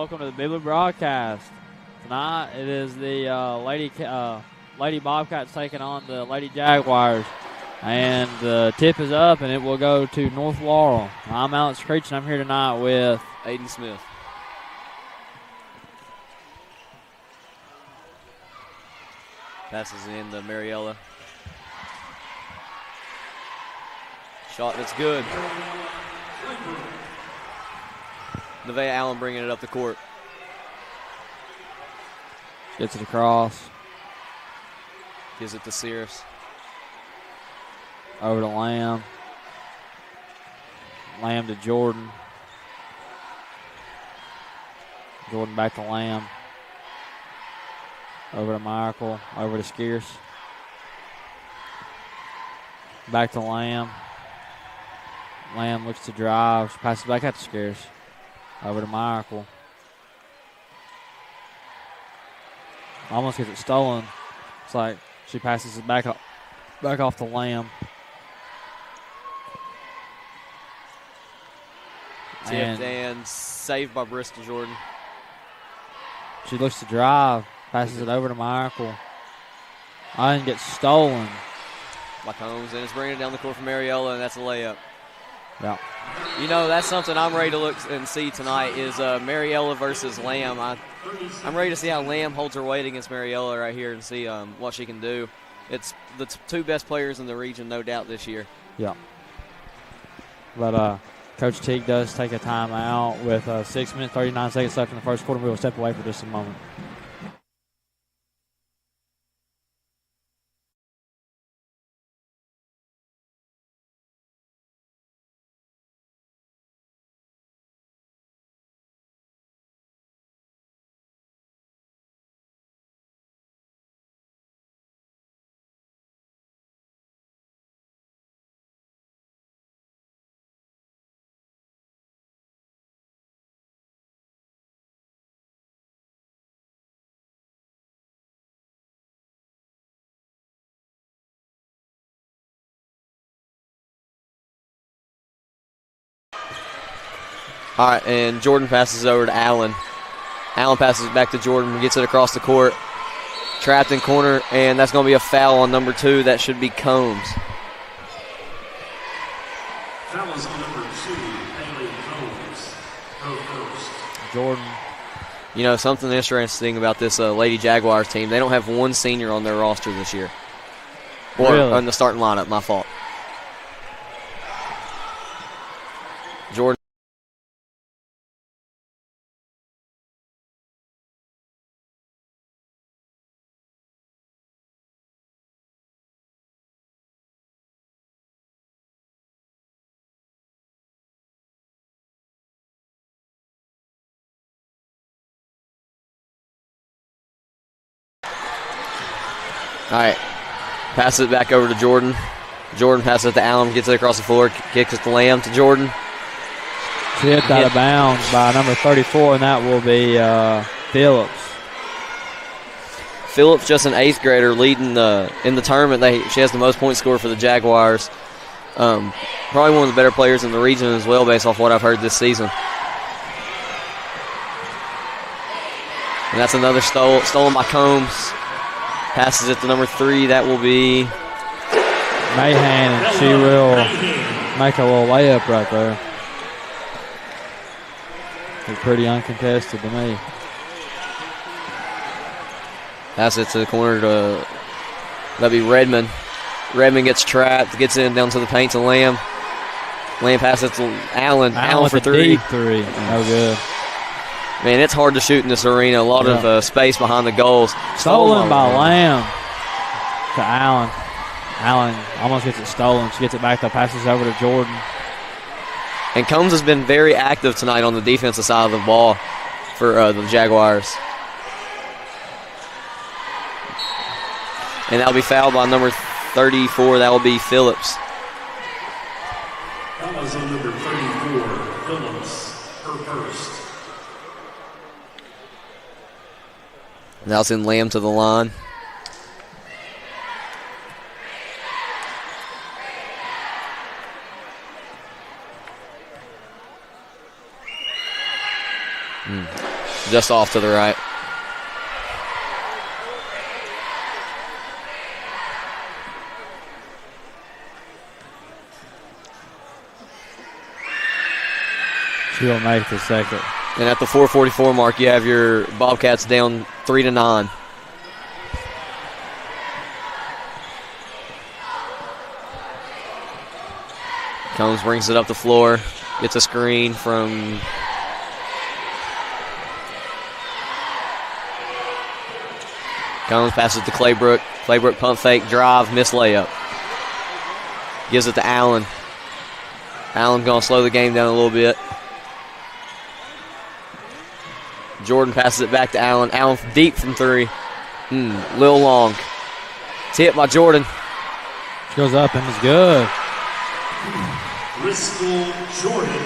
welcome to the Big Blue Broadcast. Tonight it is the Lady Bobcats taking on the Lady Jaguars. And the tip is up, and it will go to North Laurel. I'm Alex Creech, and I'm here tonight with Aiden Smith. Passes in to Mariella. Shot that's good. Nevaeh Allen bringing it up the court. Gets it across. Gives it to Sears. Over to Lamb. Lamb to Jordan. Jordan back to Lamb. Over to Michael. Over to Skeers. Back to Lamb. Lamb looks to drive. She passes back out to Skeers. Over to Michael. Almost gets it stolen. It's like she passes it back off to Lamb. Tipped and saved by Bristol Jordan. She looks to drive. Passes it over to Michael. And gets stolen. By Combs, and it's bringing it down the court for Mariella, and that's a layup. Yeah. You know, that's something I'm ready to look and see tonight is Mariella versus Lamb. I'm ready to see how Lamb holds her weight against Mariella right here and see what she can do. It's the two best players in the region, no doubt, this year. Yeah. But Coach Teague does take a timeout with 6 minutes, 39 seconds left in the first quarter. We will step away for just a moment. All right, and Jordan passes over to Allen. Allen passes it back to Jordan, gets it across the court. Trapped in corner, and that's going to be a foul on number 2. That should be Combs. Foul is on number 2, Haley Combs. Her first. Jordan. You know, something interesting about this Lady Jaguars team, they don't have one senior on their roster this year. Or really? on the starting lineup, my fault. Jordan. All right, passes it back over to Jordan. Jordan passes it to Allen, gets it across the floor, kicks it to Lamb to Jordan. She hit out of bounds by number 34, and that will be Phillips. Phillips, just an 8th grader, leading in the tournament. She has the most points scored for the Jaguars. Probably one of the better players in the region as well, based off what I've heard this season. And that's another stolen by Combs. Passes it to number 3. That will be Mahan, and she will make a little layup right there. It's pretty uncontested to me. Pass it to the corner to, that'll be Redmond. Redmond gets trapped, gets in down to the paint to Lamb. Lamb passes it to Allen. Allen for 3. Deep 3. No good. Man, it's hard to shoot in this arena. A lot of space behind the goals. Stolen by Lamb to Allen. Allen almost gets it stolen. She gets it back, though, passes over to Jordan. And Combs has been very active tonight on the defensive side of the ball for the Jaguars. And that'll be fouled by number 34. That will be Phillips. That was on number 34, Phillips, her first. Now send Lamb to the line. Just off to the right. She'll make the second. And at the 4:44 mark, you have your Bobcats down 3-9. Combs brings it up the floor. Gets a screen from Combs, passes it to Claybrook. Claybrook pump fake, drive, miss layup. Gives it to Allen. Allen going to slow the game down a little bit. Jordan passes it back to Allen. Allen deep from three. Little long. Tip by Jordan. She goes up and it's good. Bristol Jordan.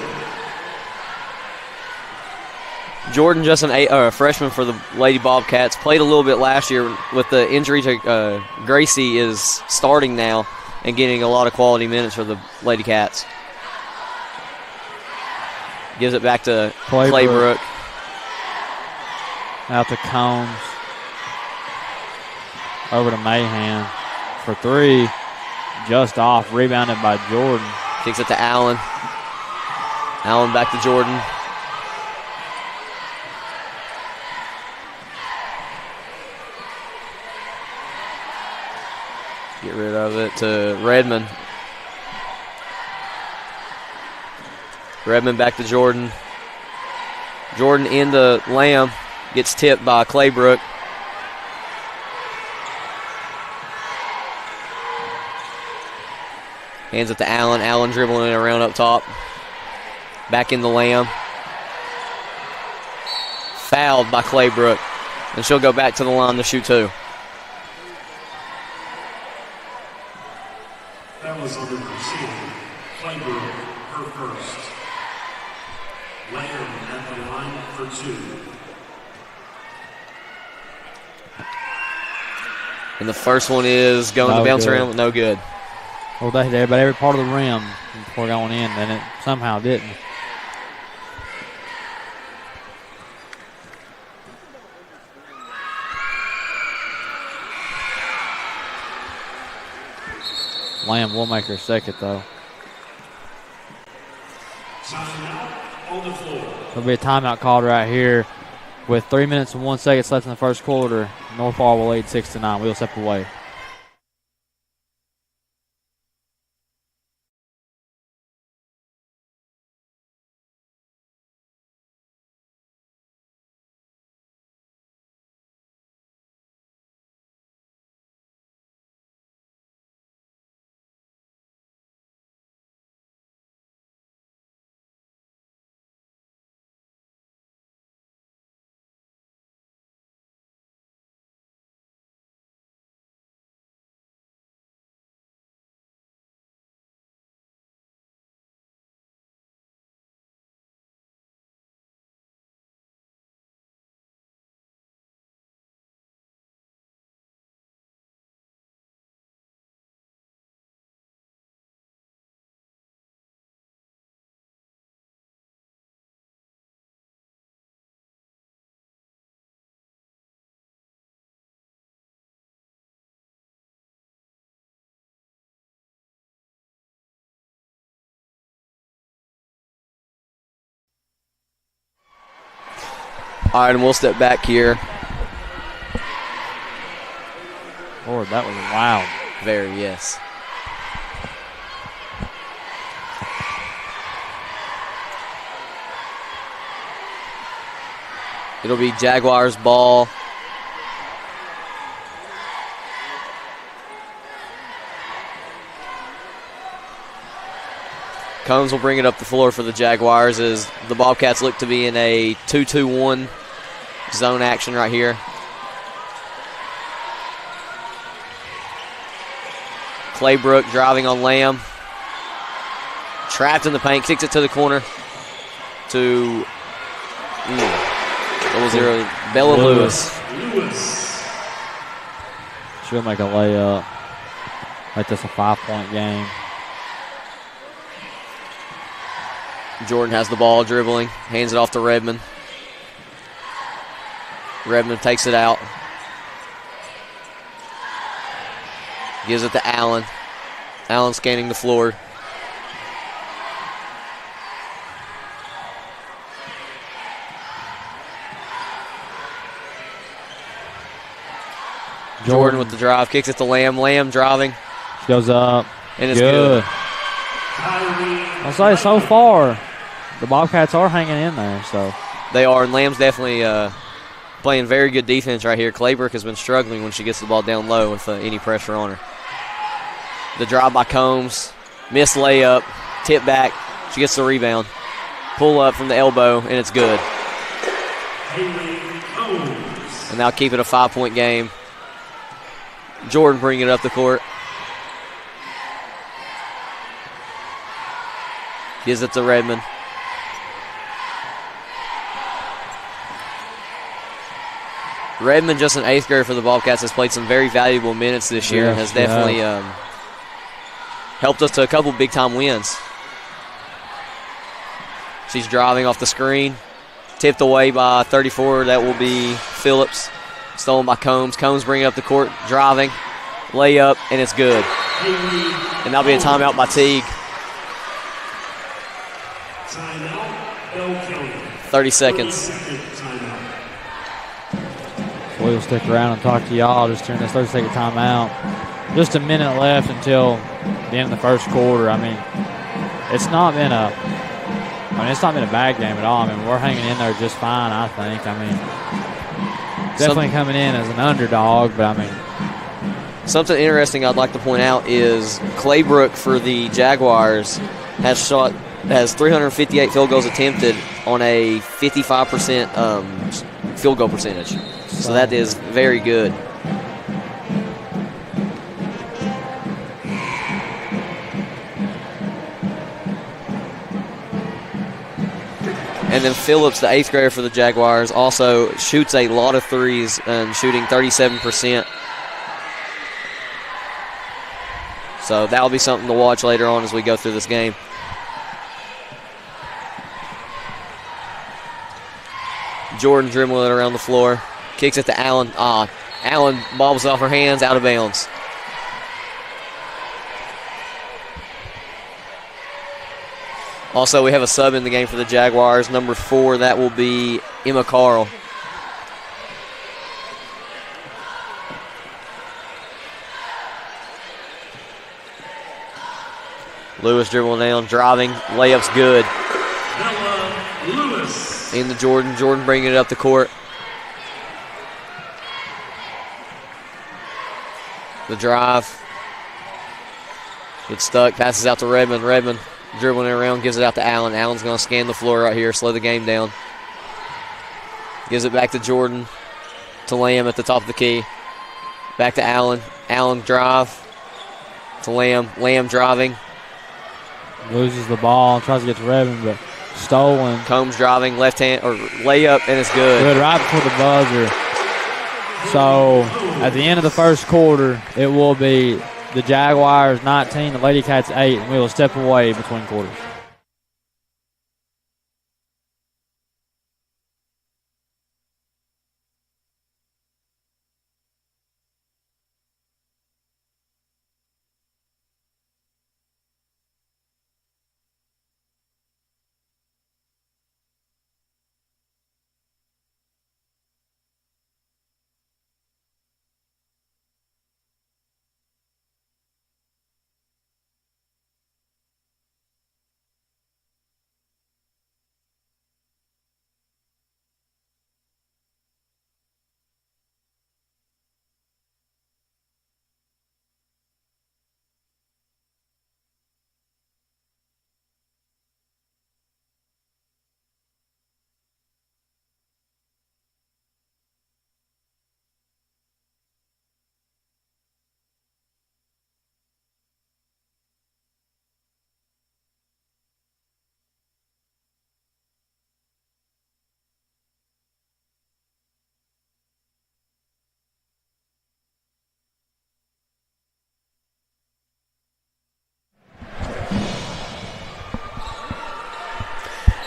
Jordan, just a freshman for the Lady Bobcats. Played a little bit last year with the injury to Gracie, is starting now and getting a lot of quality minutes for the Lady Cats. Gives it back to Claybrook. Out to Combs. Over to Mahan for three. Just off. Rebounded by Jordan. Kicks it to Allen. Allen back to Jordan. Get rid of it to Redmond. Redmond back to Jordan. Jordan into Lamb. Gets tipped by Claybrook. Hands it to Allen. Allen dribbling it around up top. Back in the Lamb. Fouled by Claybrook. And she'll go back to the line to shoot two. That was on the receiving. Claybrook, her first. Lamb at the line for two. And the first one is going to bounce around, no good. Well, they hit every part of the rim before going in, and it somehow didn't. Lamb will make her second, though. Timeout on the floor. There'll be a timeout called right here with 3 minutes and 1 second left in the first quarter. North Laurel will lead 6-9. We'll step away. All right, and we'll step back here. Lord, that was loud. Very, yes. It'll be Jaguars ball. Combs will bring it up the floor for the Jaguars as the Bobcats look to be in a 2-2-1 zone action right here. Claybrook driving on Lamb. Trapped in the paint, kicks it to the corner to Bella Lewis. She'll make a layup. Make this a 5-point game. Jordan has the ball dribbling, hands it off to Redmond. Redmond takes it out. Gives it to Allen. Allen scanning the floor. Jordan with the drive. Kicks it to Lamb. Lamb driving. Goes up. And it's good. I'll say so far, the Bobcats are hanging in there. So they are, and Lamb's definitely playing very good defense right here. Claybrook has been struggling when she gets the ball down low with any pressure on her. The drive by Combs, missed layup, tip back. She gets the rebound. Pull up from the elbow, and it's good. And now keep it a 5-point game. Jordan bringing it up the court. Gives it to Redmond. Redmond, just an 8th grader for the Bobcats, has played some very valuable minutes this year and has definitely helped us to a couple big-time wins. She's driving off the screen. Tipped away by 34. That will be Phillips. Stolen by Combs. Combs bringing up the court, driving. Layup, and it's good. And that'll be a timeout by Teague. 30 seconds. We'll stick around and talk to y'all just during this 30-second timeout. Just a minute left until the end of the first quarter. I mean, it's not been a bad game at all. I mean, we're hanging in there just fine, I think. I mean, definitely coming in as an underdog, but I mean. Something interesting I'd like to point out is Claybrook for the Jaguars has 358 field goals attempted on a 55% field goal percentage. So that is very good. And then Phillips, the 8th grader for the Jaguars, also shoots a lot of threes and shooting 37%. So that'll be something to watch later on as we go through this game. Jordan dribbling it around the floor. Kicks it to Allen. Allen bobbles off her hands, out of bounds. Also, we have a sub in the game for the Jaguars. Number 4, that will be Emma Carl. Lewis dribbling down, driving. Layup's good. Into Jordan. Jordan bringing it up the court. The drive. Gets stuck. Passes out to Redmond. Redmond dribbling it around. Gives it out to Allen. Allen's going to scan the floor right here. Slow the game down. Gives it back to Jordan. To Lamb at the top of the key. Back to Allen. Allen drive. To Lamb. Lamb driving. Loses the ball. Tries to get to Redmond, but stolen. Combs driving. Left hand. Or layup, and it's good. Good right before the buzzer. So at the end of the first quarter, it will be the Jaguars 19, the Lady Cats 8, and we will step away between quarters.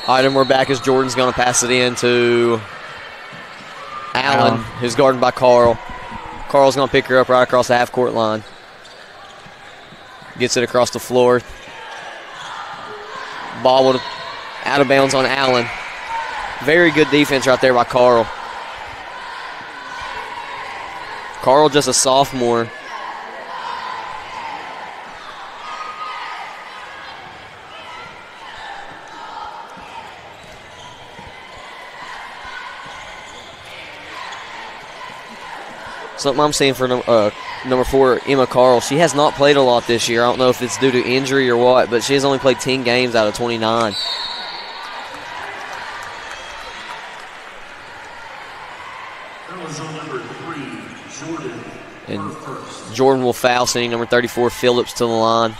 All right, and we're back as Jordan's going to pass it in to Allen, who's guarded by Carl. Carl's going to pick her up right across the half-court line. Gets it across the floor. Ball out of bounds on Allen. Very good defense right there by Carl. Carl just a sophomore. Something I'm seeing for number 4, Emma Carl. She has not played a lot this year. I don't know if it's due to injury or what, but she has only played 10 games out of 29. That was on number 3, Jordan. And Jordan will foul, sending number 34, Phillips, to the line.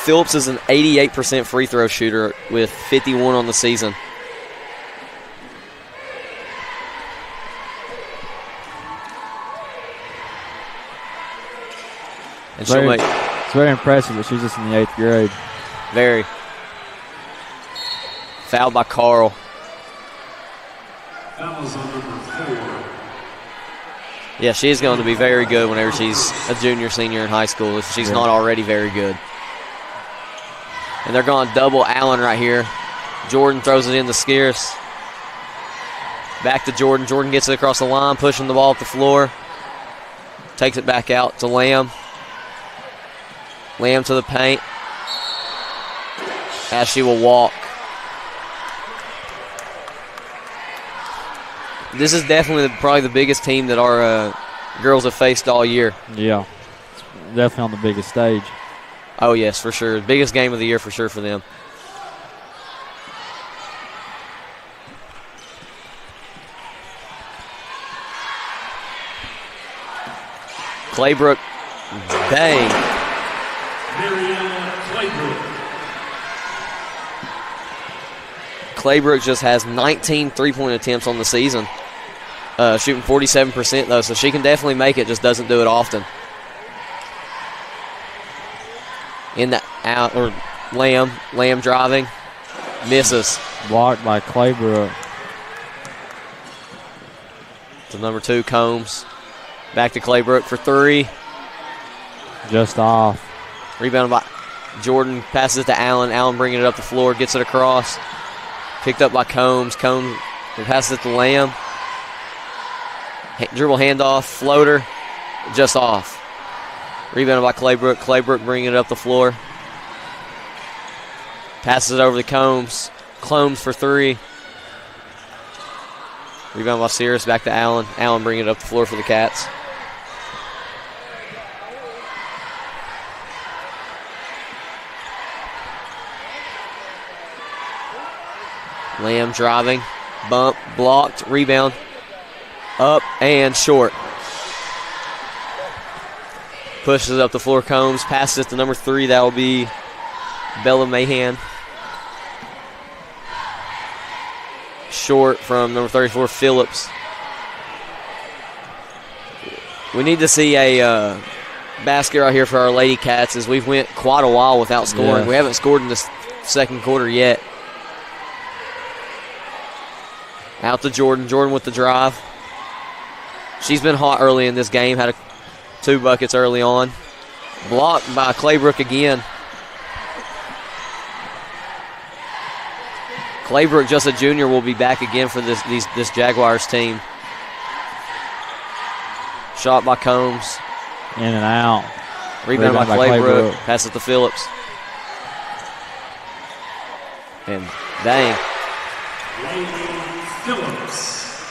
Phillips is an 88% free throw shooter with 51 on the season. And it's very impressive that she's just in the 8th grade. Very. Fouled by Carl. That was on number 4. Yeah, she's going to be very good whenever she's a junior, senior in high school, if she's not already very good. And they're going to double Allen right here. Jordan throws it in the Scarce. Back to Jordan. Jordan gets it across the line, pushing the ball up the floor. Takes it back out to Lamb. Lamb to the paint. As she will walk. This is definitely probably the biggest team that our girls have faced all year. Yeah, it's definitely on the biggest stage. Oh, yes, for sure. Biggest game of the year for sure for them. Claybrook, dang. Mariella Claybrook. Claybrook just has 19 three-point attempts on the season. Shooting 47% though, so she can definitely make it, just doesn't do it often. In the out, or Lamb driving, misses. Blocked by Claybrook. To number 2, Combs. Back to Claybrook for 3. Just off. Rebounded by Jordan, passes it to Allen. Allen bringing it up the floor, gets it across. Picked up by Combs. Combs passes it to Lamb. Dribble handoff, floater, just off. Rebounded by Claybrook. Claybrook bringing it up the floor. Passes it over to Combs. Combs for 3. Rebounded by Sears, back to Allen. Allen bringing it up the floor for the Cats. Lamb driving, bump, blocked, rebound, up and short. Pushes it up the floor, Combs, passes it to number 3, that will be Bella Mahan. Short from number 34, Phillips. We need to see a basket right here for our Lady Cats, as we've went quite a while without scoring. Yes. We haven't scored in this second quarter yet. Out to Jordan. Jordan with the drive. She's been hot early in this game. Had 2 buckets early on. Blocked by Claybrook again. Claybrook, just a junior, will be back again for this Jaguars team. Shot by Combs. In and out. Rebound by Claybrook. Pass it to Phillips. And dang. Phillips.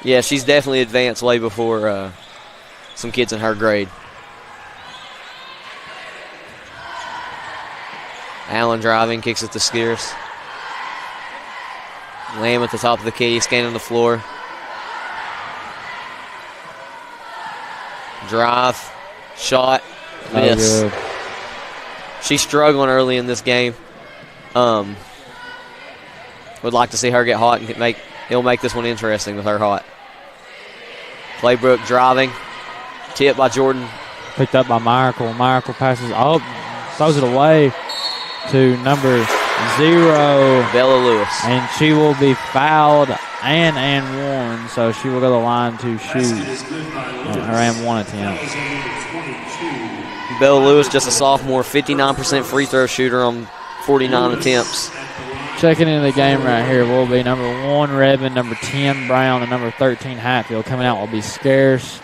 Yeah, she's definitely advanced way before some kids in her grade. Allen driving, kicks it to Scarce. Lamb at the top of the key, scanning the floor. Drive, shot, miss. Good. She's struggling early in this game. Would like to see her get hot and it'll make this one interesting with her hot. Claybrook driving, tip by Jordan. Picked up by Miracle. Miracle passes up, throws it away. to number 0, Bella Lewis. and she will be fouled and warned, so she will go to the line to shoot her and 1 attempt. Bella Lewis, just a sophomore, 59% free throw shooter on 49 attempts. Checking into the game right here will be number 1, Redmond, number 10, Brown, and number 13, Hatfield. Coming out will be Scarce,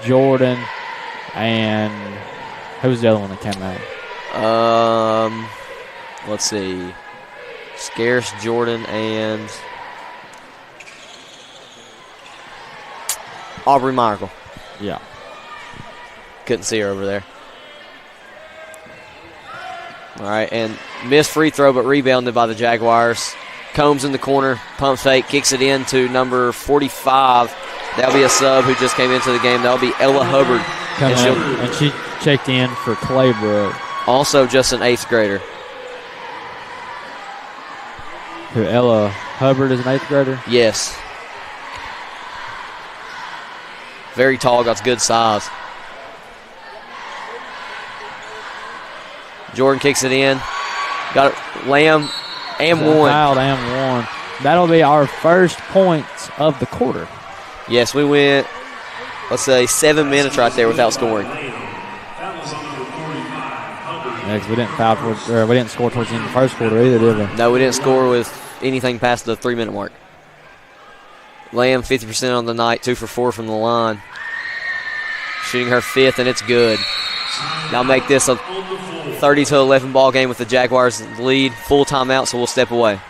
Jordan, and who's the other one that came out? Let's see. Scarce, Jordan, and Aubrey Michael. Yeah. Couldn't see her over there. All right, and missed free throw, but rebounded by the Jaguars. Combs in the corner, pump fake, kicks it in to number 45. That'll be a sub who just came into the game. That'll be Ella Hubbard. And she checked in for Claybrook. Also just an 8th grader. Who, Ella Hubbard is an 8th grader? Yes. Very tall, got good size. Jordan kicks it in. Got it. Lamb and 1. Fouled and 1. That'll be our first points of the quarter. Yes, we went, let's say, 7 minutes right there without scoring. Yeah, 'cause we didn't we didn't score towards the end of the first quarter either, did we? No, we didn't score with anything past the 3-minute mark. Lamb 50% on the night, 2 for 4 from the line. Shooting her 5th, and it's good. Now make this a 30-11 ball game with the Jaguars lead. Full timeout, so we'll step away.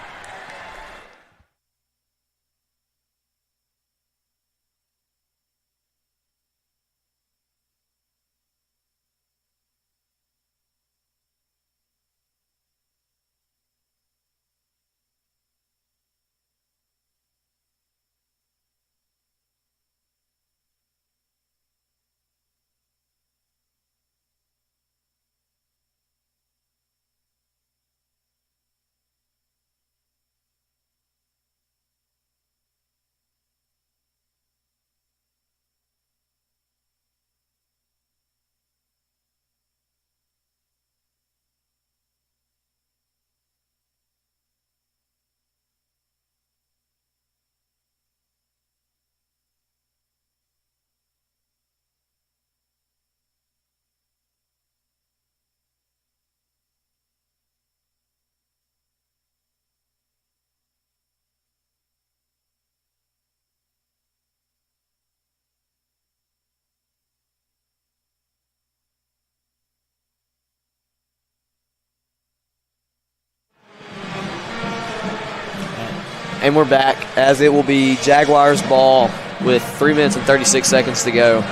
And we're back as it will be Jaguars ball with 3 minutes and 36 seconds to go.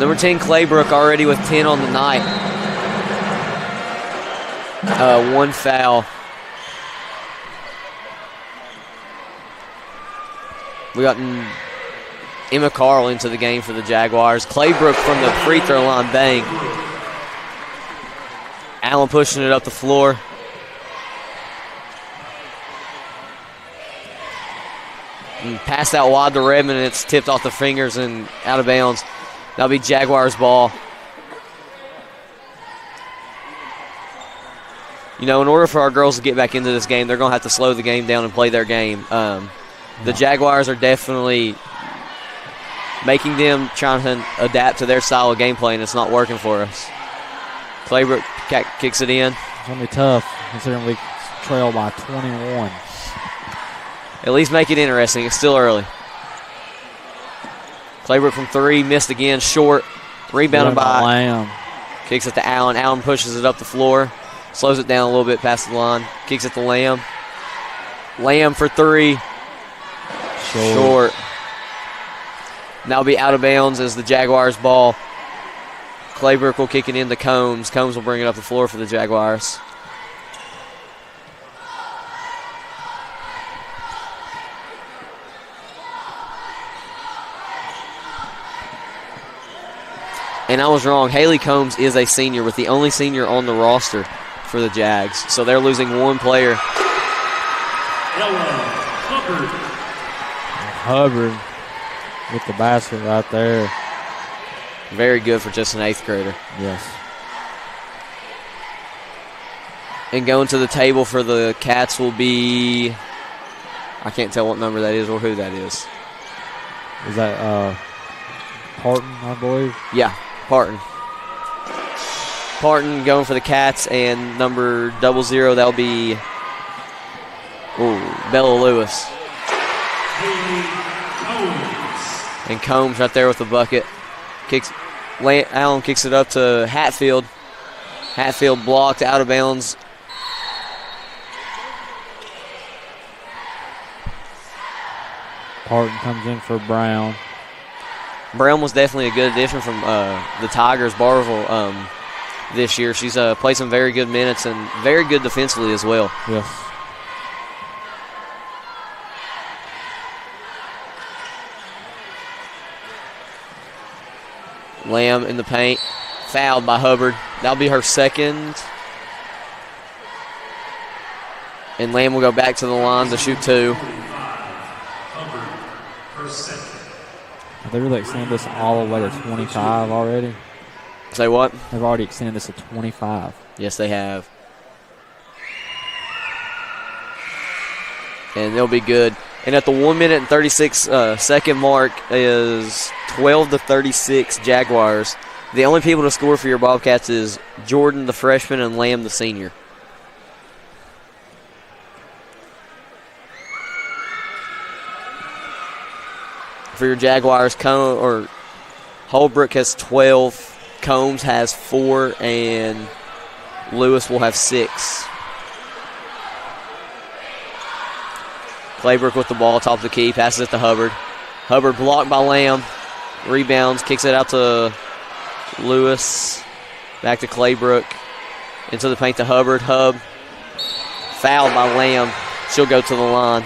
Number 10, Claybrook, already with 10 on the night. 1 foul. We got Emma Carl into the game for the Jaguars. Claybrook from the free throw line, bang. Allen pushing it up the floor. And passed out wide to Redmond, and it's tipped off the fingers and out of bounds. That'll be Jaguars ball. You know, in order for our girls to get back into this game, they're going to have to slow the game down and play their game. The Jaguars are definitely making them trying to adapt to their style of gameplay, and it's not working for us. Claybrook kicks it in. It's going to be tough considering we trail by 21. At least make it interesting. It's still early. Claybrook from 3, missed again, short. Rebounded by Lamb. Kicks it to Allen. Allen pushes it up the floor. Slows it down a little bit past the line. Kicks it to Lamb. Lamb for 3. Short. Now be out of bounds as the Jaguars ball. Claybrook will kick it into Combs. Combs will bring it up the floor for the Jaguars. And I was wrong. Haley Combs is a senior, with the only senior on the roster for the Jags. So they're losing 1 player. Hubbard with the basket right there. Very good for just an 8th grader. Yes. And going to the table for the Cats will be, I can't tell what number that is or who that is. Is that Parton, I believe? Yeah, Parton. Parton going for the Cats, and number 00, that'll be Bella Lewis. And Combs right there with the bucket. Allen kicks it up to Hatfield. Hatfield blocked out of bounds. Parton comes in for Brown. Brown was definitely a good addition from the Tigers, Barville, this year. She's played some very good minutes and very good defensively as well. Yes. Lamb in the paint, fouled by Hubbard. That'll be her 2nd. And Lamb will go back to the line to shoot 2. They really extended this all the way to 25 already. Say what? They've already extended this to 25. Yes, they have. And they'll be good. And at the 1 minute and 36 second mark is 12-36 Jaguars. The only people to score for your Bobcats is Jordan, the freshman, and Lamb, the senior. For your Jaguars, Holbrook has 12, Combs has 4, and Lewis will have 6. Claybrook with the ball, top of the key, passes it to Hubbard. Hubbard blocked by Lamb, rebounds, kicks it out to Lewis, back to Claybrook, into the paint to Hubbard. Hub, fouled by Lamb. She'll go to the line.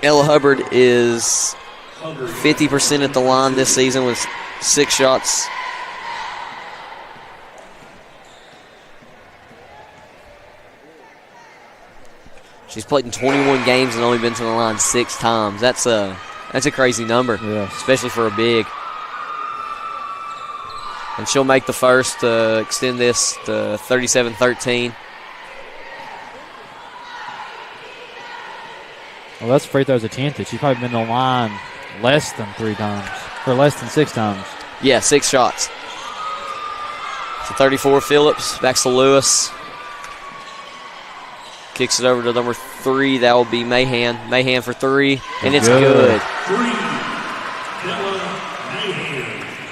Ella Hubbard is 50% at the line this season with 6 shots. She's played in 21 games and only been to the line 6 times. That's a crazy number, especially for a big. And she'll make the first to extend this to 37-13. Well, that's free throws attempted. She's probably been to the line less than 3 times, or less than 6 times. Yeah, 6 shots. So 34 Phillips, back to Lewis. Kicks it over to number 3. That will be Mahan. Mahan for 3, and it's good.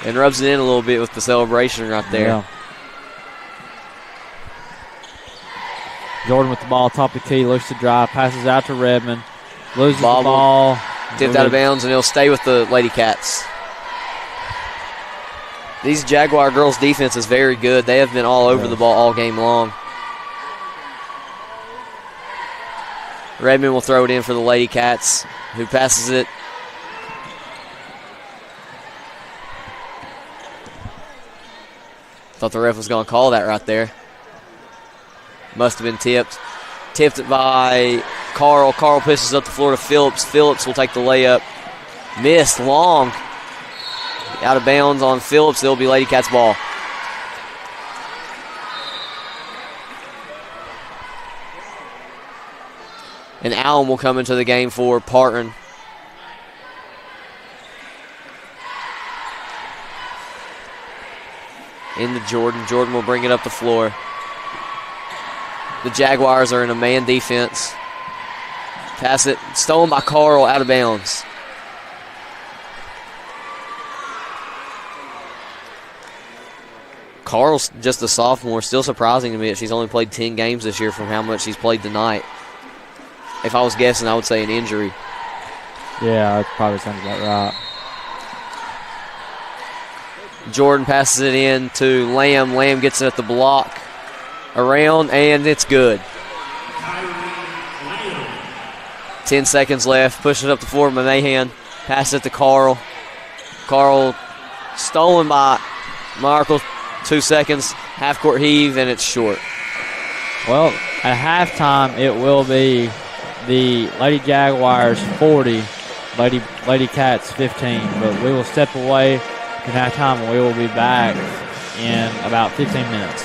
And rubs it in a little bit with the celebration right there. Yeah. Jordan with the ball, top of the key, looks to drive, passes out to Redmond, loses the ball. Tipped out of bounds, and he'll stay with the Lady Cats. These Jaguar girls' defense is very good. They have been all over the ball all game long. Redmond will throw it in for the Lady Cats, who passes it. Thought the ref was going to call that right there. Must have been tipped. Tipped it by Carl. Carl pushes up the floor to Phillips. Phillips will take the layup. Missed long. Out of bounds on Phillips. It'll be Lady Cats ball. And Allen will come into the game for Parton. Into Jordan. Jordan will bring it up the floor. The Jaguars are in a man defense. Pass it. Stolen by Carl, out of bounds. Carl's just a sophomore. Still surprising to me that she's only played 10 games this year from how much she's played tonight. If I was guessing, I would say an injury. Yeah, that probably sounds about right. Jordan passes it in to Lamb. Lamb gets it at the block. Around, and it's good. 10 seconds left. Push it up the floor by Mahan. Pass it to Carl. Carl stolen by Markle. 2 seconds. Half-court heave, and it's short. Well, at halftime, it will be the Lady Jaguars 40 Lady Cats 15. But we will step away to halftime, and we will be back in about 15 minutes.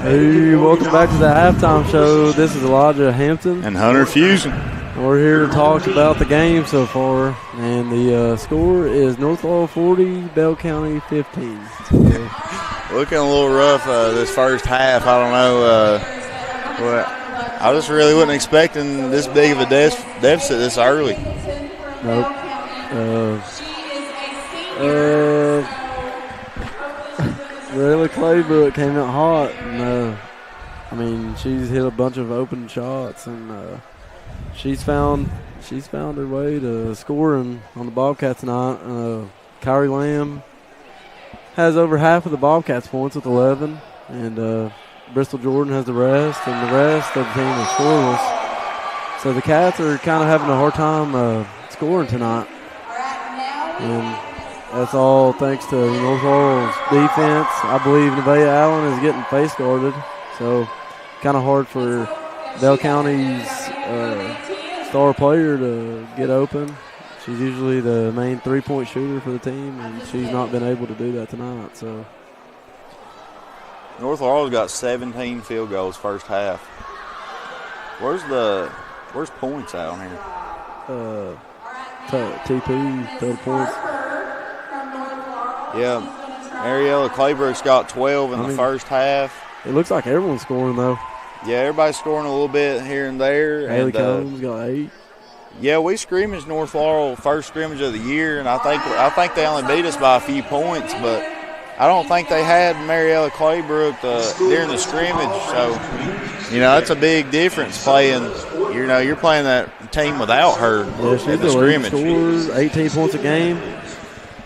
Hey, welcome back to the halftime show. This is Elijah Hampton. And Hunter Fusion. We're here to talk about the game so far. And the score is North Laurel 40, Bell County 15. Looking a little rough this first half. I don't know. I just really wasn't expecting this big of a deficit this early. Nope. Really, Claybrook came out hot, and she's hit a bunch of open shots, and she's found her way to scoring on the Bobcats tonight. Kyrie Lamb has over half of the Bobcats points with 11, and Bristol Jordan has the rest, and the rest of the team is scoreless. So the Cats are kind of having a hard time scoring tonight, and that's all thanks to North Laurel's defense. I believe Nevaeh Allen is getting face guarded, so kind of hard for Bell County's star player to get open. She's usually the main three-point shooter for the team, and she's not been able to do that tonight. So North Laurel's got 17 field goals first half. Where's points out here? TP, total points. Yeah, Mariella Claybrook's got 12 in the first half. It looks like everyone's scoring, though. Yeah, everybody's scoring a little bit here and there. Haley Combs got 8. Yeah, we scrimmaged North Laurel first scrimmage of the year, and I think they only beat us by a few points, but I don't think they had Mariella Claybrook during the scrimmage. So you know, that's a big difference playing. You know, you're playing that team without her in the scrimmage. Scores 18 points a game.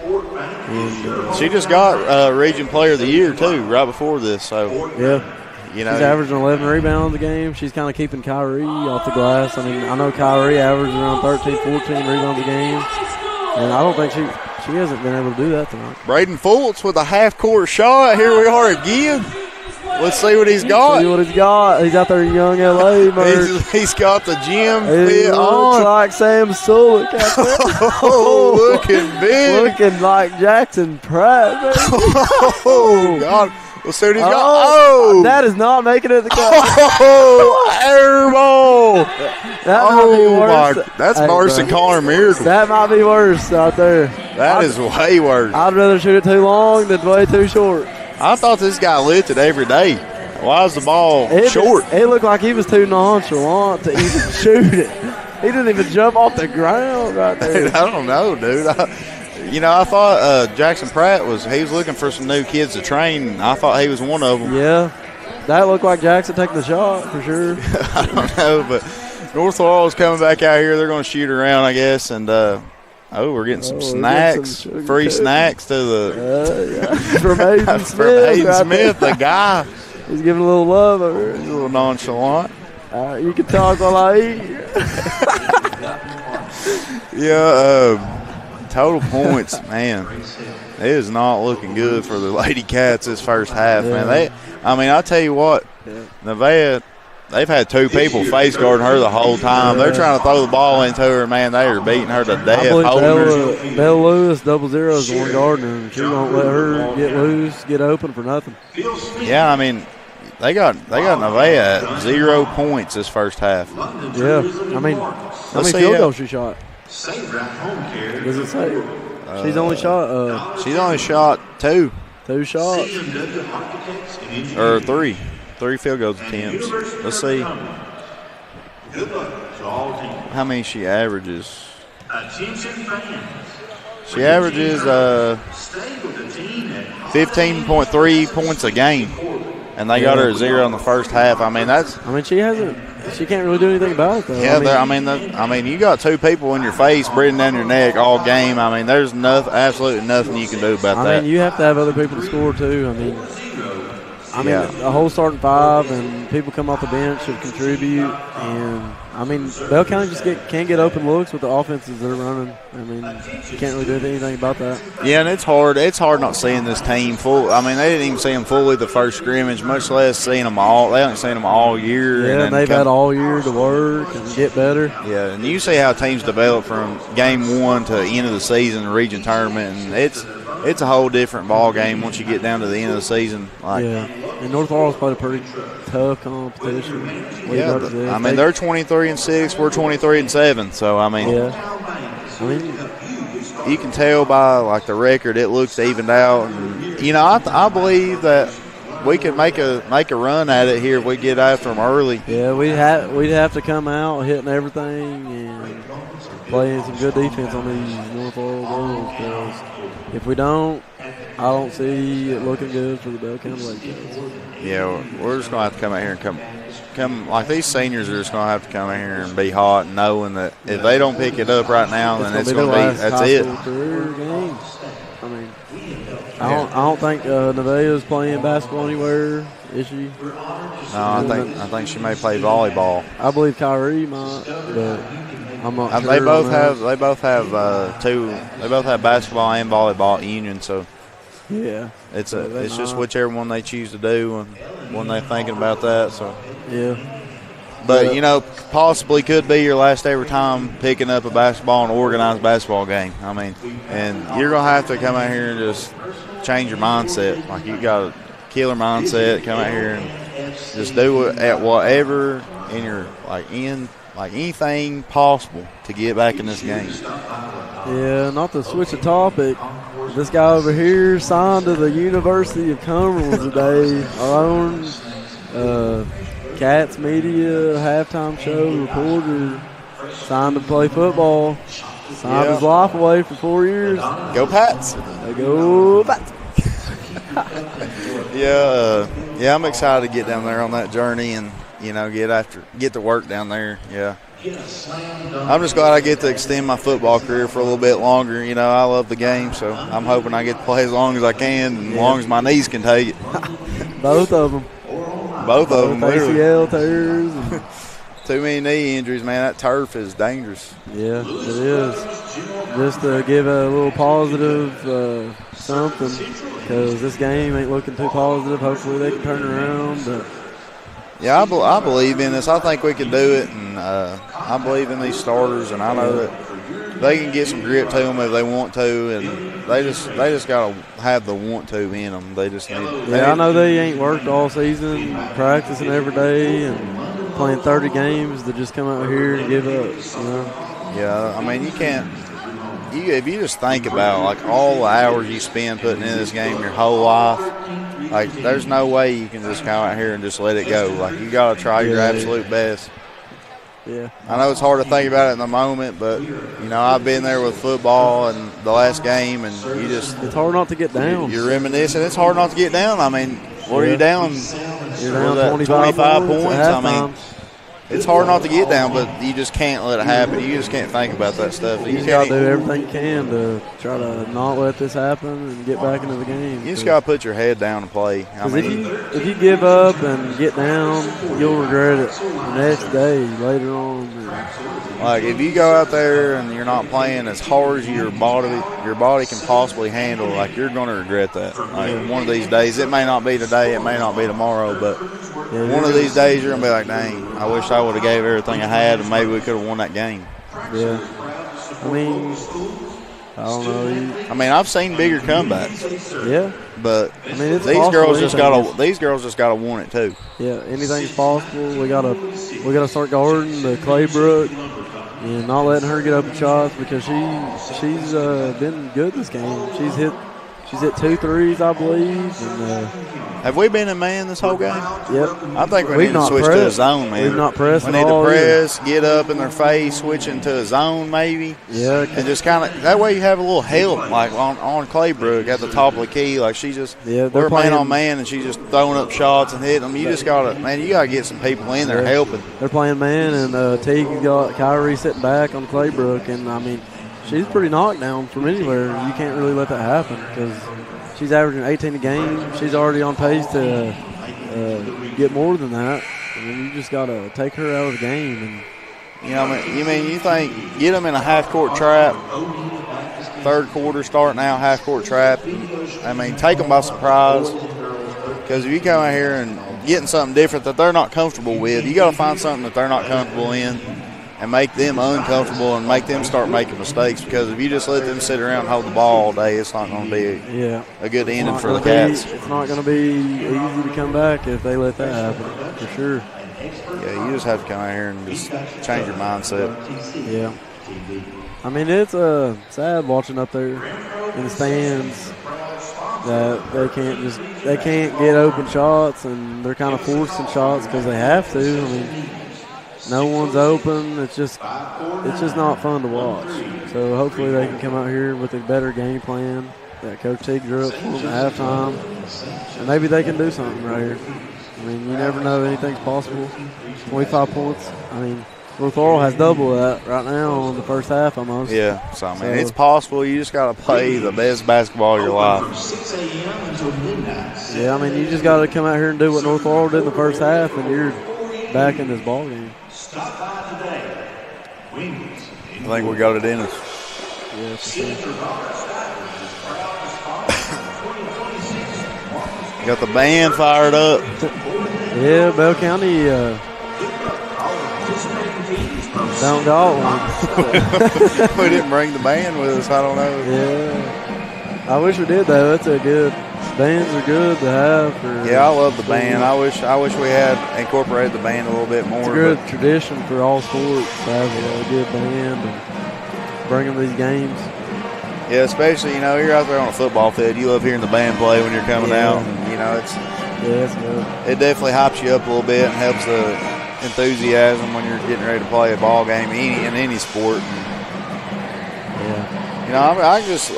And, she just got Region Player of the Year too, right before this. So yeah. You know, she's averaging 11 rebounds a game. She's kind of keeping Kyrie off the glass. I mean, I know Kyrie averages around 13, 14 rebounds a game. And I don't think she hasn't been able to do that tonight. Braden Fultz with a half-court shot. Here we are again. Let's see what he's got. See what he's got. He's out there in Young LA, man. He's got the gym it fit looks on. Like Sam Sulek out there. Oh, looking big. Looking like Jackson Pratt, baby. Oh, God. Let's see what he's got. Oh, that is not making it the cup. Oh, air ball. That might be worse. That's worse than Connor Miracle. That might be worse out there. That is way worse. I'd rather shoot it too long than way too short. I thought this guy lifted every day. Why is the ball short? It looked like he was too nonchalant to even shoot it. He didn't even jump off the ground right there. Dude, I don't know, dude. I thought Jackson Pratt was looking for some new kids to train. I thought he was one of them. Yeah, that looked like Jackson taking the shot for sure. I don't know, but North Laurel is coming back out here. They're going to shoot around, I guess, and we're getting some snacks, free snacks to the from Hayden Smith. From Hayden Smith, the guy. He's giving a little love over it. He's a little nonchalant. You can talk while I eat. Yeah. Total points, man. It is not looking good for the Lady Cats this first half, man. I'll tell you what, Nevaeh, they've had two people face guarding her the whole time. They're trying to throw the ball into her, man. They are beating her to death. Bella Lewis, 00 is the one guarding her, and she won't let her get loose, get open for nothing. Yeah, I mean, they got Nevaeh at 0 points this first half. Yeah, I mean, how many field goals she shot? Does it say? She's only shot two. 2 shots. Or three field goals attempts. Let's see how many she averages. She averages 15.3 points a game, and they got her at 0 in the first half. I mean, she can't really do anything about it, though. Yeah, you got two people in your face, breathing down your neck all game. I mean, there's absolutely nothing you can do about that. I mean, you have to have other people to score too. I mean, a whole starting five and people come off the bench should contribute. And I mean, Bell County just can't get open looks with the offenses they're running. I mean, you can't really do anything about that. Yeah, and it's hard. It's hard not seeing this team full. I mean, they didn't even see them fully the first scrimmage, much less seeing them all. They haven't seen them all year. Yeah, and they've had all year to work and get better. Yeah, and you see how teams develop from game one to the end of the season, the region tournament, and it's a whole different ball game once you get down to the end of the season. And North Laurel's played a pretty tough competition. Yeah, I mean, they're 23-6, we're 23-7. So I mean, you can tell by like the record, it looks evened out. And I believe that we can make a run at it here if we get after them early. Yeah, we'd have to come out hitting everything and playing some good defense on these North Laurel girls. Because if we don't, I don't see it looking good for the Bell County Lady Cats. Yeah, we're just gonna have to come out here and come like these seniors are just gonna have to come out here and be hot, and knowing that if they don't pick it up right now, then it's gonna be that's it. Career game. I mean, I don't think Nevaeh is playing basketball anywhere, is she? No, I think she may play volleyball. I believe Kyrie might, but I'm not sure. They both have basketball and volleyball at Union, so yeah, it's just whichever one they choose to do and when they're thinking about that. So yeah, but possibly could be your last ever time picking up a basketball and organized basketball game. I mean, and you're gonna have to come out here and just change your mindset. Like, you got a killer mindset. Come out here and just do it at whatever in your anything possible to get back in this game. Yeah, not to switch the topic. This guy over here signed to the University of Cumberland today. Our own Cats Media halftime show reporter signed to play football. Signed his life away for 4 years. Go Pats! Go Pats! Yeah, I'm excited to get down there on that journey, and get to work down there. Yeah. I'm just glad I get to extend my football career for a little bit longer. I love the game, so I'm hoping I get to play as long as I can and as long as my knees can take it. Both of them. Both of them, literally. ACL tears. Too many knee injuries, man. That turf is dangerous. Yeah, it is. Just to give a little positive something, because this game ain't looking too positive. Hopefully they can turn around. But yeah, I believe in this. I think we can do it, and I believe in these starters, and I know that they can get some grit to them if they want to, and they just got to have the want to in them. They just need. I know they ain't worked all season, practicing every day, and playing 30 games to just come out here and give up. Yeah, I mean you can't. If you just think about like all the hours you spend putting in this game your whole life, like there's no way you can just come out here and just let it go. Like you got to try your absolute best. Yeah, I know it's hard to think about it in the moment, but I've been there with football and the last game, and it's hard not to get down. You're reminiscing. It's hard not to get down. I mean, what are you down? You're down 25 points. I mean, it's hard not to get down, but you just can't let it happen. You just can't think about that stuff. You just got to do everything you can to try to not let this happen and get back into the game. You just got to put your head down and play. I mean, if you give up and get down, you'll regret it the next day later on. Like if you go out there and you're not playing as hard as your body can possibly handle, like you're going to regret that. Like one of these days, it may not be today, it may not be tomorrow, but one of these days you're going to be like, dang, I wish I would have gave everything I had and maybe we could have won that game. Yeah. I mean, I don't know. I mean, I've seen bigger comebacks. Yeah. But I mean, these girls just gotta want it too. Yeah, anything's possible. We gotta start guarding the Claybrook and not letting her get open shots because she's been good this game. She's hit 2 threes, I believe. And, have we been in man this whole game? Yep. I think we need to switch to a zone, man. We've not pressed. We need to press, get up in their face, switch into a zone maybe. Yeah. And just kind of that way you have a little help, like on Claybrook at the top of the key. Like she just we're man on man and she's just throwing up shots and hitting them. You just gotta get some people in there helping. They're playing man and Teague got Kyrie sitting back on Claybrook, and I mean she's pretty knocked down from anywhere. You can't really let that happen because she's averaging 18 a game. She's already on pace to get more than that. I mean, you just got to take her out of the game. And you think get them in a half-court trap, third quarter starting out, half-court trap. I mean, take them by surprise because if you come out here and getting something different that they're not comfortable with, you got to find something that they're not comfortable in and make them uncomfortable and make them start making mistakes because if you just let them sit around and hold the ball all day, it's not going to be a good ending for the Cats. It's not going to be easy to come back if they let that happen, for sure. Yeah, you just have to come out here and just change your mindset. Yeah. I mean, it's sad watching up there in the stands that they can't get open shots and they're kind of forcing shots because they have to. I mean, no one's open. It's just not fun to watch. So hopefully they can come out here with a better game plan that Coach Teague drew up for them at halftime, and maybe they can do something right here. I mean, you never know. Anything's possible. 25 points. I mean, North Laurel has double that right now in the first half almost. Yeah, so I mean, it's possible. You just got to play the best basketball of your life. Yeah, I mean, you just got to come out here and do what North Laurel did in the first half, and you're back in this ball game. I think we got it in us. Yeah, for sure. Got the band fired up. Yeah, Bell County don't got one. We didn't bring the band with us. I don't know. Yeah, I wish we did though. That's a good. Bands are good to have. Yeah, I love the band. I wish we had incorporated the band a little bit more. It's a good tradition for all sports to have a good band and bring them these games. Yeah, especially you're out there on a football field. You love hearing the band play when you're coming out. And, it's good. It definitely hypes you up a little bit and helps the enthusiasm when you're getting ready to play a ball game in any sport. Yeah.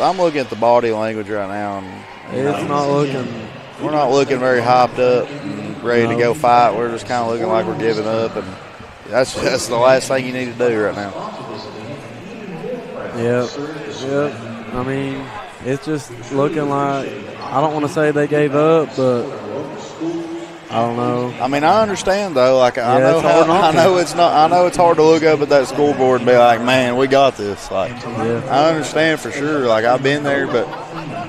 I'm looking at the body language right now. And, it's not looking. We're not looking very hyped up. ready to go fight. We're just kind of looking like we're giving up, and that's the last thing you need to do right now. Yep. I mean, it's just looking like, I don't want to say they gave up, but I don't know. I mean, I understand though. Like I Yeah, know it's hard to look up at that scoreboard and be like, man, we got this. Like, I understand for sure. Like I've been there, but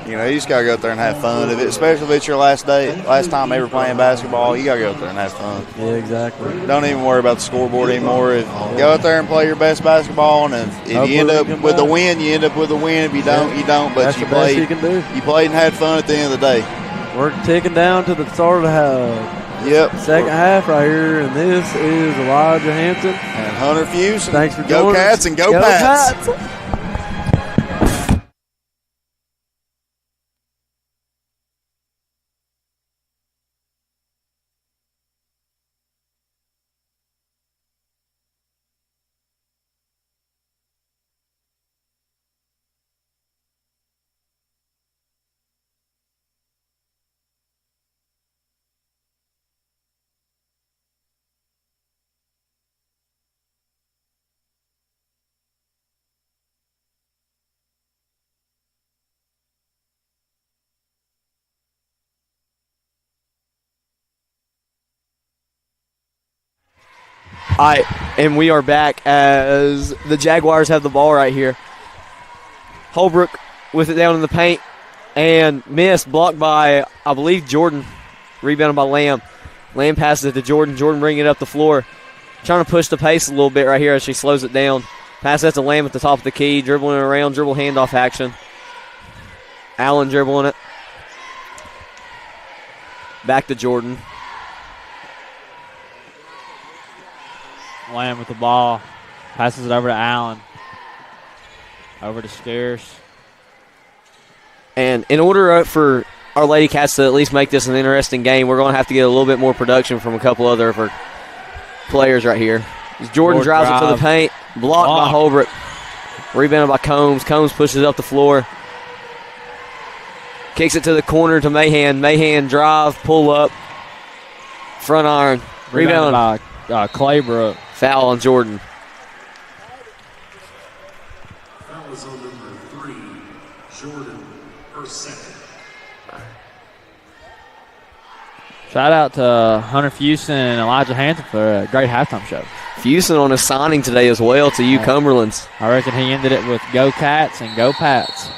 you just gotta go out there and have fun. Especially if it's your last time ever playing basketball, you gotta go out there and have fun. Yeah, exactly. Don't even worry about the scoreboard anymore. Go out there and play your best basketball, and if you end up with a win, you end up with a win. If you don't, you don't. But that's you the best played. you can do. You played and had fun at the end of the day. We're ticking down to the start of the second half right here, and this is Elijah Hampton and Hunter Fuse. Thanks for Go joining Cats us. and go Pats. Pats. All right, and we are back as the Jaguars have the ball right here. Holbrook with it down in the paint and missed, blocked by, I believe, Jordan. Rebounded by Lamb. Lamb passes it to Jordan. Jordan bringing it up the floor. Trying to push the pace a little bit right here as she slows it down. Pass that to Lamb at the top of the key. Dribbling it around, dribble handoff action. Allen dribbling it. Back to Jordan. Lamb with the ball. Passes it over to Allen. Over to Scarce. And in order for our Lady Cats to at least make this an interesting game, we're going to have to get a little bit more production from a couple other of our players right here. Jordan drives it to the paint. Blocked by Holbrook. Rebounded by Combs. Combs pushes it up the floor. Kicks it to the corner to Mahan. Mahan drive, pull up. Front iron. Rebound by Claybrook. Foul on Jordan. Foul is on number 3, Jordan, her second. Shout out to Hunter Fusen and Elijah Hampton for a great halftime show. Fusen on his signing today as well to you Cumberlands. I reckon he ended it with Go Cats and Go Pats.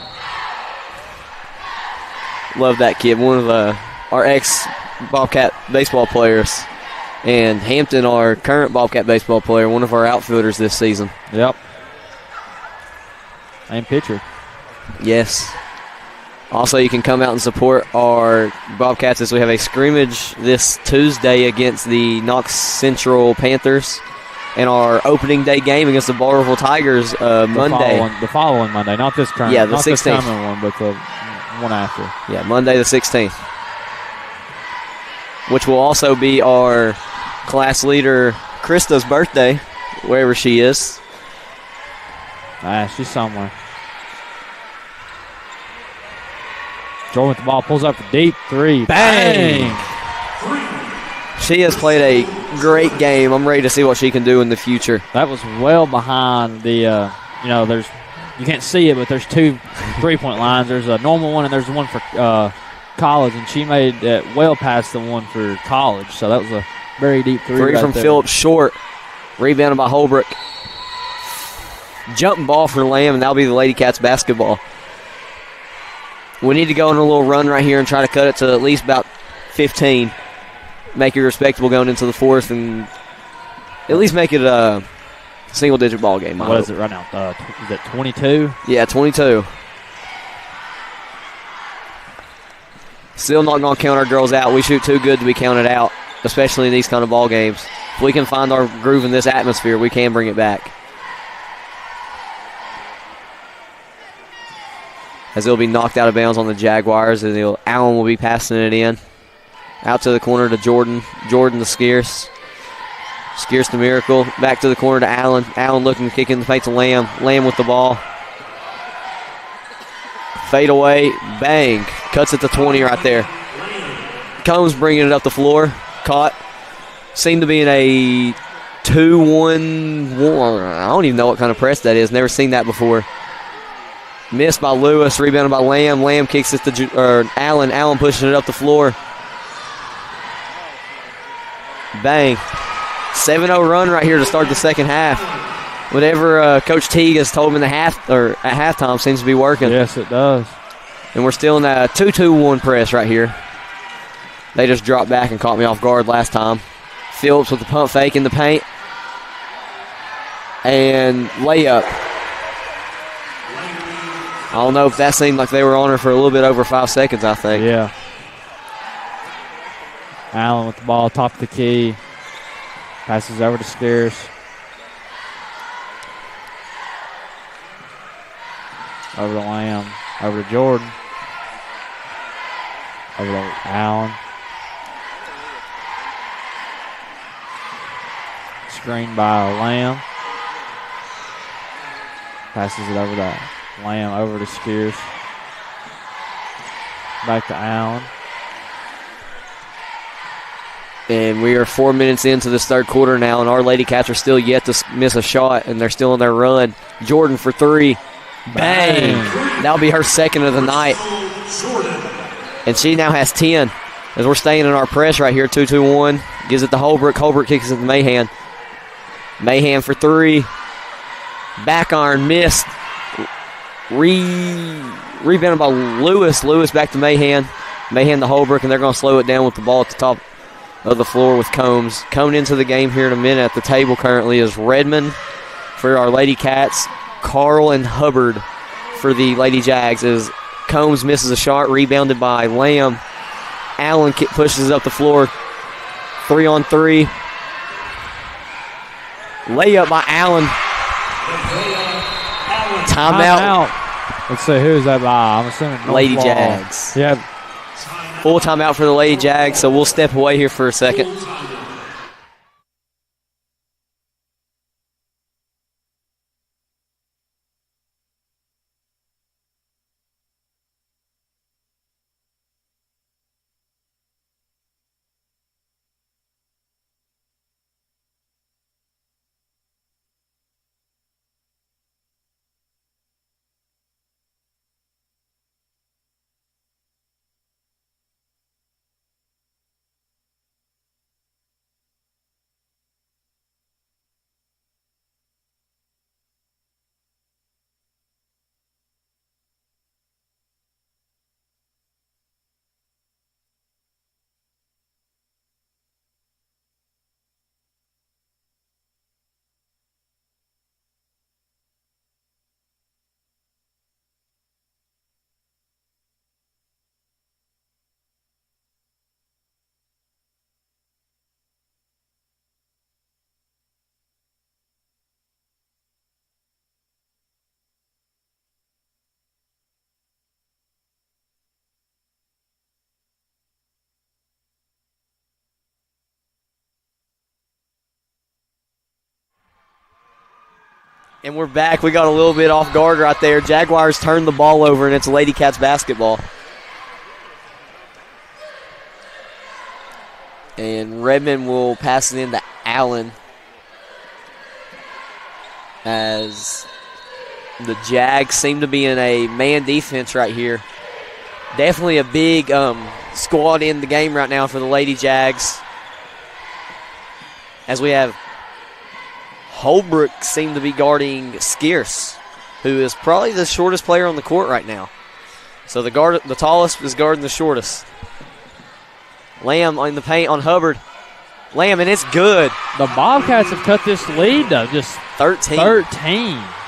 Love that kid. One of our ex-Bobcat baseball players. And Hampton, our current Bobcat baseball player, one of our outfielders this season. Yep. And pitcher. Yes. Also, you can come out and support our Bobcats as we have a scrimmage this Tuesday against the Knox Central Panthers and our opening day game against the Barberville Tigers Monday. The following Monday, not this current. Yeah, the 16th. Not this coming one, but the one after. Yeah, Monday the 16th. Which will also be our class leader Krista's birthday, wherever she is. She's somewhere. Jordan with the ball, pulls up for deep three. Bang! She has played a great game. I'm ready to see what she can do in the future. That was well behind the, there's, you can't see it, but there's 2 3-point lines. There's a normal one and there's one for college, and she made it well past the one for college. So that was a very deep three. From there. Phillips short. Rebounded by Holbrook. Jumping ball for Lamb, and that'll be the Lady Cats basketball. We need to go on a little run right here and try to cut it to at least about 15. Make it respectable going into the fourth and at least make it a single-digit ball game. What is it right now? Is it 22? Yeah, 22. Still not going to count our girls out. We shoot too good to be counted out, especially in these kind of ball games. If we can find our groove in this atmosphere, we can bring it back. As it'll be knocked out of bounds on the Jaguars, and Allen will be passing it in. Out to the corner to Jordan. Jordan to Scarce. Scarce to Miracle. Back to the corner to Allen. Allen looking to kick in the paint to Lamb. Lamb with the ball. Fade away. Bang. Cuts it to 20 right there. Combs bringing it up the floor. caught. Seemed to be in a 2-1. I don't even know what kind of press that is. Never seen that before. Missed by Lewis, rebounded by Lamb. Lamb kicks it to Allen. Allen pushing it up the floor. Bang. 7-0 run right here to start the second half. Whatever Coach Teague has told him at halftime seems to be working. Yes, it does. And we're still in a 2-2-1 press right here. They just dropped back and caught me off guard last time. Phillips with the pump fake in the paint. And layup. I don't know if that seemed like they were on her for a little bit over 5 seconds, I think. Yeah. Allen with the ball, top of the key. Passes over to Spears. Over to Lamb. Over to Jordan. Over to Allen. Screen by Lamb. Passes it over to Lamb, over to Spears. Back to Allen. And we are 4 minutes into this third quarter now, and our Lady Cats are still yet to miss a shot, and they're still in their run. Jordan for three. Bang! That'll be her second of the night. And she now has 10. As we're staying in our press right here, 2-2-1. Gives it to Holbrook. Holbrook kicks it to Mahan. Mahan for three. Back iron missed. Rebounded by Lewis. Lewis back to Mahan. Mahan to Holbrook, and they're going to slow it down with the ball at the top of the floor with Combs. Coming into the game here in a minute at the table currently is Redmond for our Lady Cats. Carl and Hubbard for the Lady Jags as Combs misses a shot, rebounded by Lamb. Allen pushes it up the floor. 3-on-3. Layup by Allen. Timeout. Let's see, who's that by? I'm assuming North Lady Laurel. Jags. Yeah. Full timeout for the Lady Jags, so we'll step away here for a second. And we're back. We got a little bit off guard right there. Jaguars turned the ball over, and it's Lady Cats basketball. And Redmond will pass it into Allen as the Jags seem to be in a man defense right here. Definitely a big squad in the game right now for the Lady Jags. As we have Holbrook seem to be guarding Skeers, who is probably the shortest player on the court right now. So the tallest is guarding the shortest. Lamb in the paint on Hubbard. Lamb, and it's good. The Bobcats have cut this lead, though, just 13.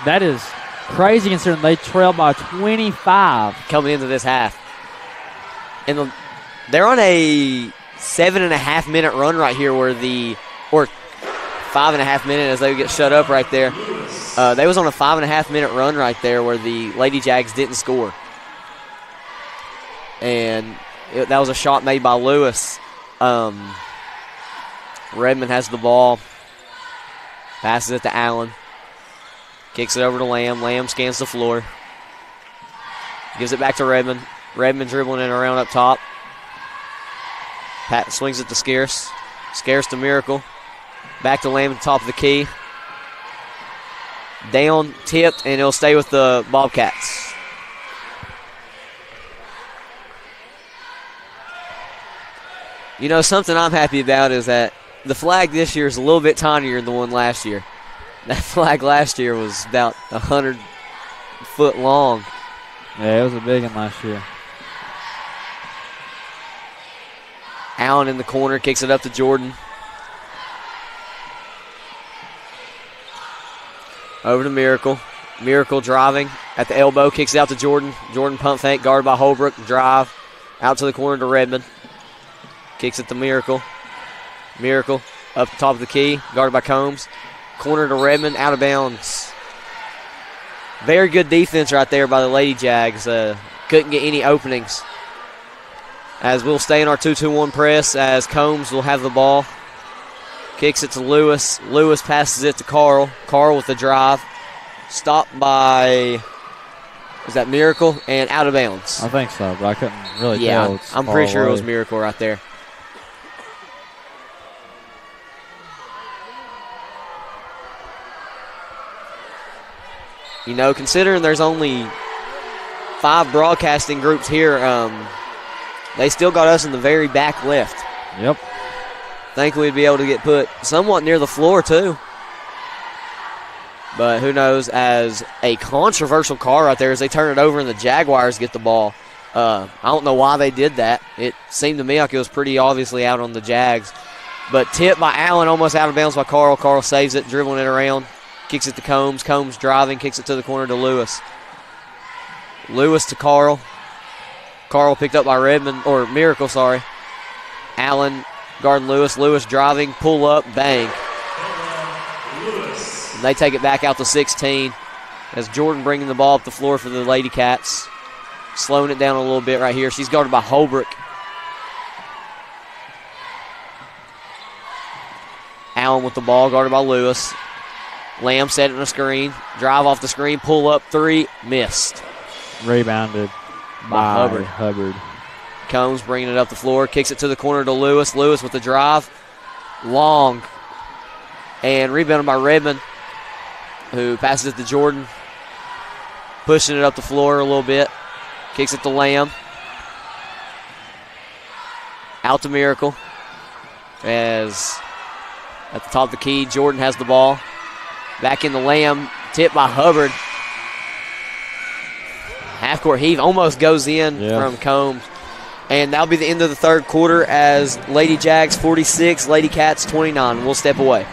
That is crazy considering they trail by 25. Coming into this half. And they're on a 7.5-minute run right here or 5.5 minutes as they get shut up right there. They was on a 5.5-minute run right there where the Lady Jags didn't score. And that was a shot made by Lewis. Redmond has the ball. Passes it to Allen. Kicks it over to Lamb. Lamb scans the floor. Gives it back to Redmond. Redmond dribbling it around up top. Pat swings it to Skeers. Scarce to Miracle. Back to Lamb at the top of the key. Down, tipped, and it'll stay with the Bobcats. You know, something I'm happy about is that the flag this year is a little bit tinier than the one last year. That flag last year was about 100 foot long. Yeah, it was a big one last year. Allen in the corner, kicks it up to Jordan. Over to Miracle. Miracle driving at the elbow, kicks it out to Jordan. Jordan pump fake, guarded by Holbrook. Drive out to the corner to Redmond. Kicks it to Miracle. Miracle up top of the key, guarded by Combs. Corner to Redmond, out of bounds. Very good defense right there by the Lady Jags. Couldn't get any openings. As we'll stay in our 2-2-1 press as Combs will have the ball. Kicks it to Lewis. Lewis passes it to Carl. Carl with the drive. Stopped by, is that Miracle? And out of bounds. I think so, but I couldn't really tell. Yeah, It's I'm far pretty sure it away. was Miracle right there. You know, considering there's only 5 broadcasting groups here, they still got us in the very back left. Yep. Think we'd be able to get put somewhat near the floor, too. But who knows, as a controversial call right there as they turn it over and the Jaguars get the ball. I don't know why they did that. It seemed to me like it was pretty obviously out on the Jags. But tipped by Allen, almost out of bounds by Carl. Carl saves it, dribbling it around. Kicks it to Combs. Combs driving, kicks it to the corner to Lewis. Lewis to Carl. Carl picked up by Redmond, or Miracle, sorry. Allen guarding Lewis. Lewis driving, pull up, bang. And they take it back out to 16 as Jordan bringing the ball up the floor for the Lady Cats. Slowing it down a little bit right here. She's guarded by Holbrook. Allen with the ball, guarded by Lewis. Lamb setting a screen. Drive off the screen, pull up 3, missed. Rebounded By Hubbard. Hubbard. Combs bringing it up the floor, kicks it to the corner to Lewis. Lewis with the drive. Long. And rebounded by Redmond, who passes it to Jordan. Pushing it up the floor a little bit. Kicks it to Lamb. Out to Miracle. As at the top of the key, Jordan has the ball. Back in the Lamb, tipped by Hubbard. Half-court heave almost goes in from Combs. And that'll be the end of the third quarter as Lady Jags 46, Lady Cats 29. We'll step away.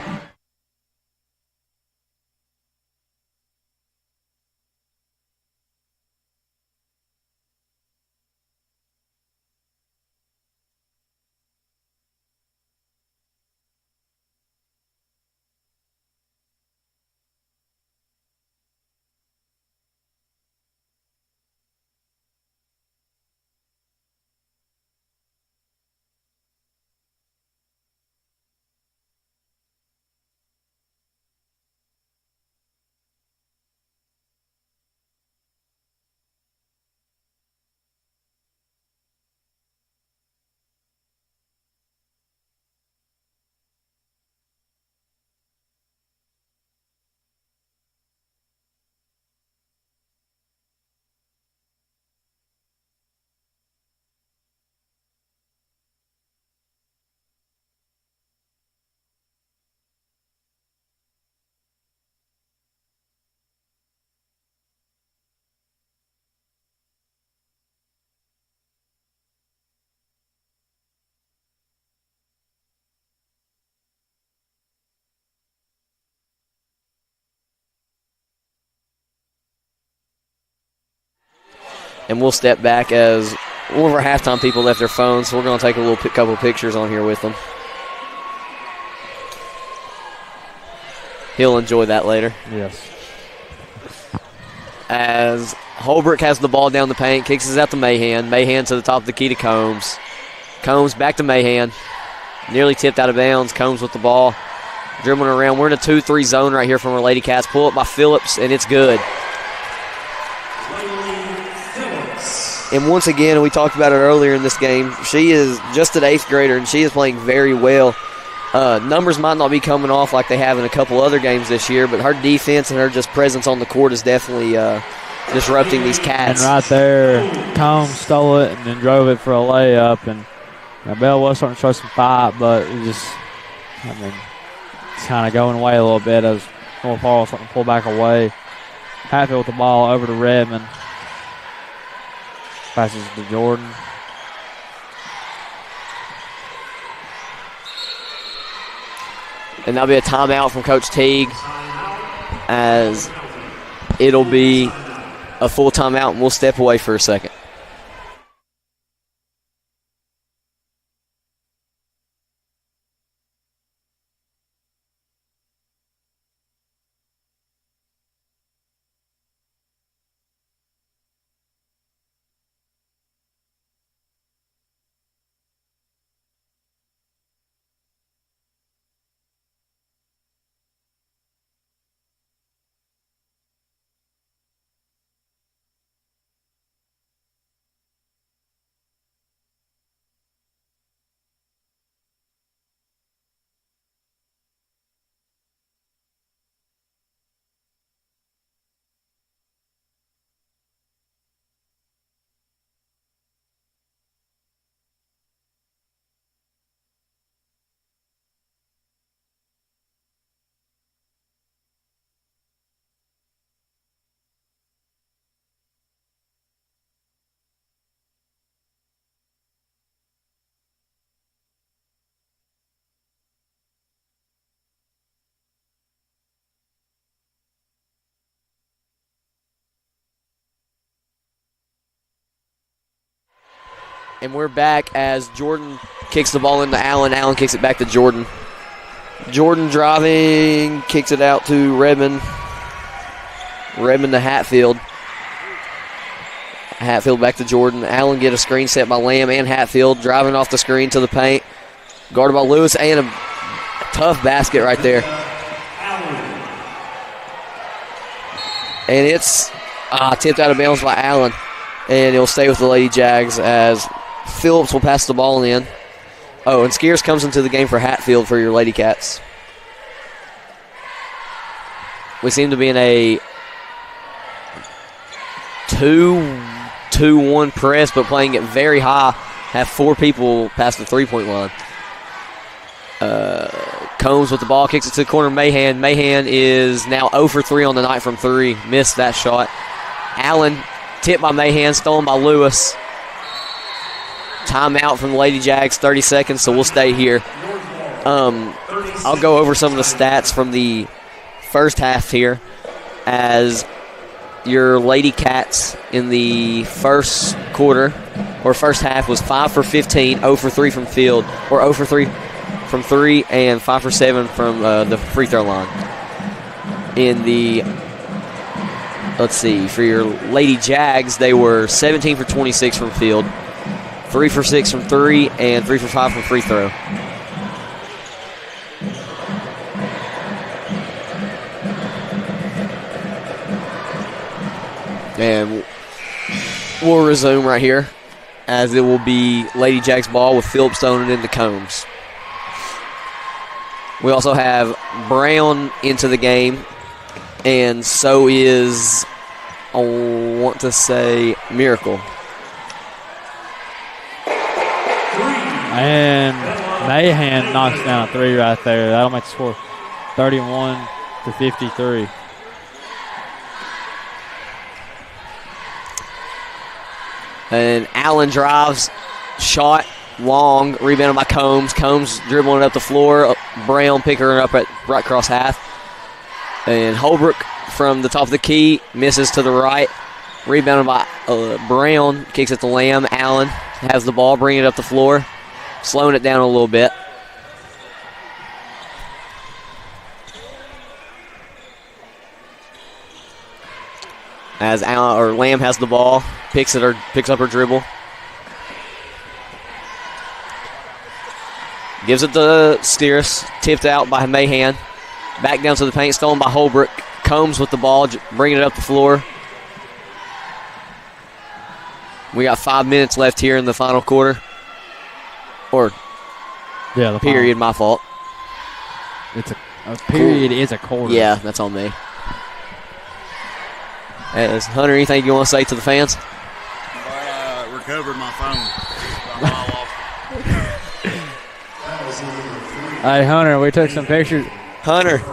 And we'll step back as one of our halftime people left their phones, so we're going to take a little couple of pictures on here with them. He'll enjoy that later. Yes. As Holbrook has the ball down the paint, kicks it out to Mahan. Mahan to the top of the key to Combs. Combs back to Mahan. Nearly tipped out of bounds. Combs with the ball. Dribbling around. We're in a 2-3 zone right here from our Lady Cats. Pull up by Phillips, and it's good. And once again, we talked about it earlier in this game, she is just an 8th grader, and she is playing very well. Numbers might not be coming off like they have in a couple other games this year, but her defense and her just presence on the court is definitely disrupting these Cats. And right there, Combs stole it and then drove it for a layup. And Bell was starting to show some fight, but it just, it's kind of going away a little bit as North Laurel starting to pull back away. Hatfield with the ball over to Redmond. Passes to Jordan. And that'll be a timeout from Coach Teague, as it'll be a full timeout, and we'll step away for a second. And we're back as Jordan kicks the ball into Allen. Allen kicks it back to Jordan. Jordan driving, kicks it out to Redmond. Redmond to Hatfield. Hatfield back to Jordan. Allen get a screen set by Lamb and Hatfield. Driving off the screen to the paint. Guarded by Lewis, and a tough basket right there. And it's tipped out of bounds by Allen. And it'll stay with the Lady Jags as Phillips will pass the ball in. Oh, and Skiers comes into the game for Hatfield for your Lady Cats. We seem to be in a 2-2-1 press, but playing it very high. Have 4 people past the three-point line. Combs with the ball, kicks it to the corner. Mahan. Mahan is now 0 for 3 on the night from 3. Missed that shot. Allen, tipped by Mahan, stolen by Lewis. Timeout from the Lady Jags, 30 seconds, so we'll stay here. I'll go over some of the stats from the first half here, as your Lady Cats in the first quarter, or first half, was 5 for 15, 0 for 3 from field, or 0 for 3 from 3, and 5 for 7 from the free throw line. In the, let's see, for your Lady Jags, they were 17 for 26 from field, 3 for 6 from 3, and 3 for 5 from free throw. And we'll resume right here, as it will be Lady Jags ball with Phillips throwing it into Combs. We also have Brown into the game, and so is, I want to say, Miracle. And Mahan knocks down a 3 right there. That'll make the score 31-53. And Allen drives, shot, long, rebounded by Combs. Combs dribbling it up the floor. Brown picking her up at right cross half. And Holbrook from the top of the key misses to the right. Rebounded by Brown, kicks it to Lamb. Allen has the ball, bringing it up the floor. Slowing it down a little bit. As Lamb has the ball, picks up her dribble. Gives it to Steers, tipped out by Mahan. Back down to the paint, stolen by Holbrook. Combs with the ball, bringing it up the floor. We got 5 minutes left here in the final quarter. Or the period, my fault. It's a period is a quarter. Yeah, that's on me. Hunter, anything you want to say to the fans? I recovered my phone. Hey, Hunter, we took some pictures. Hunter. He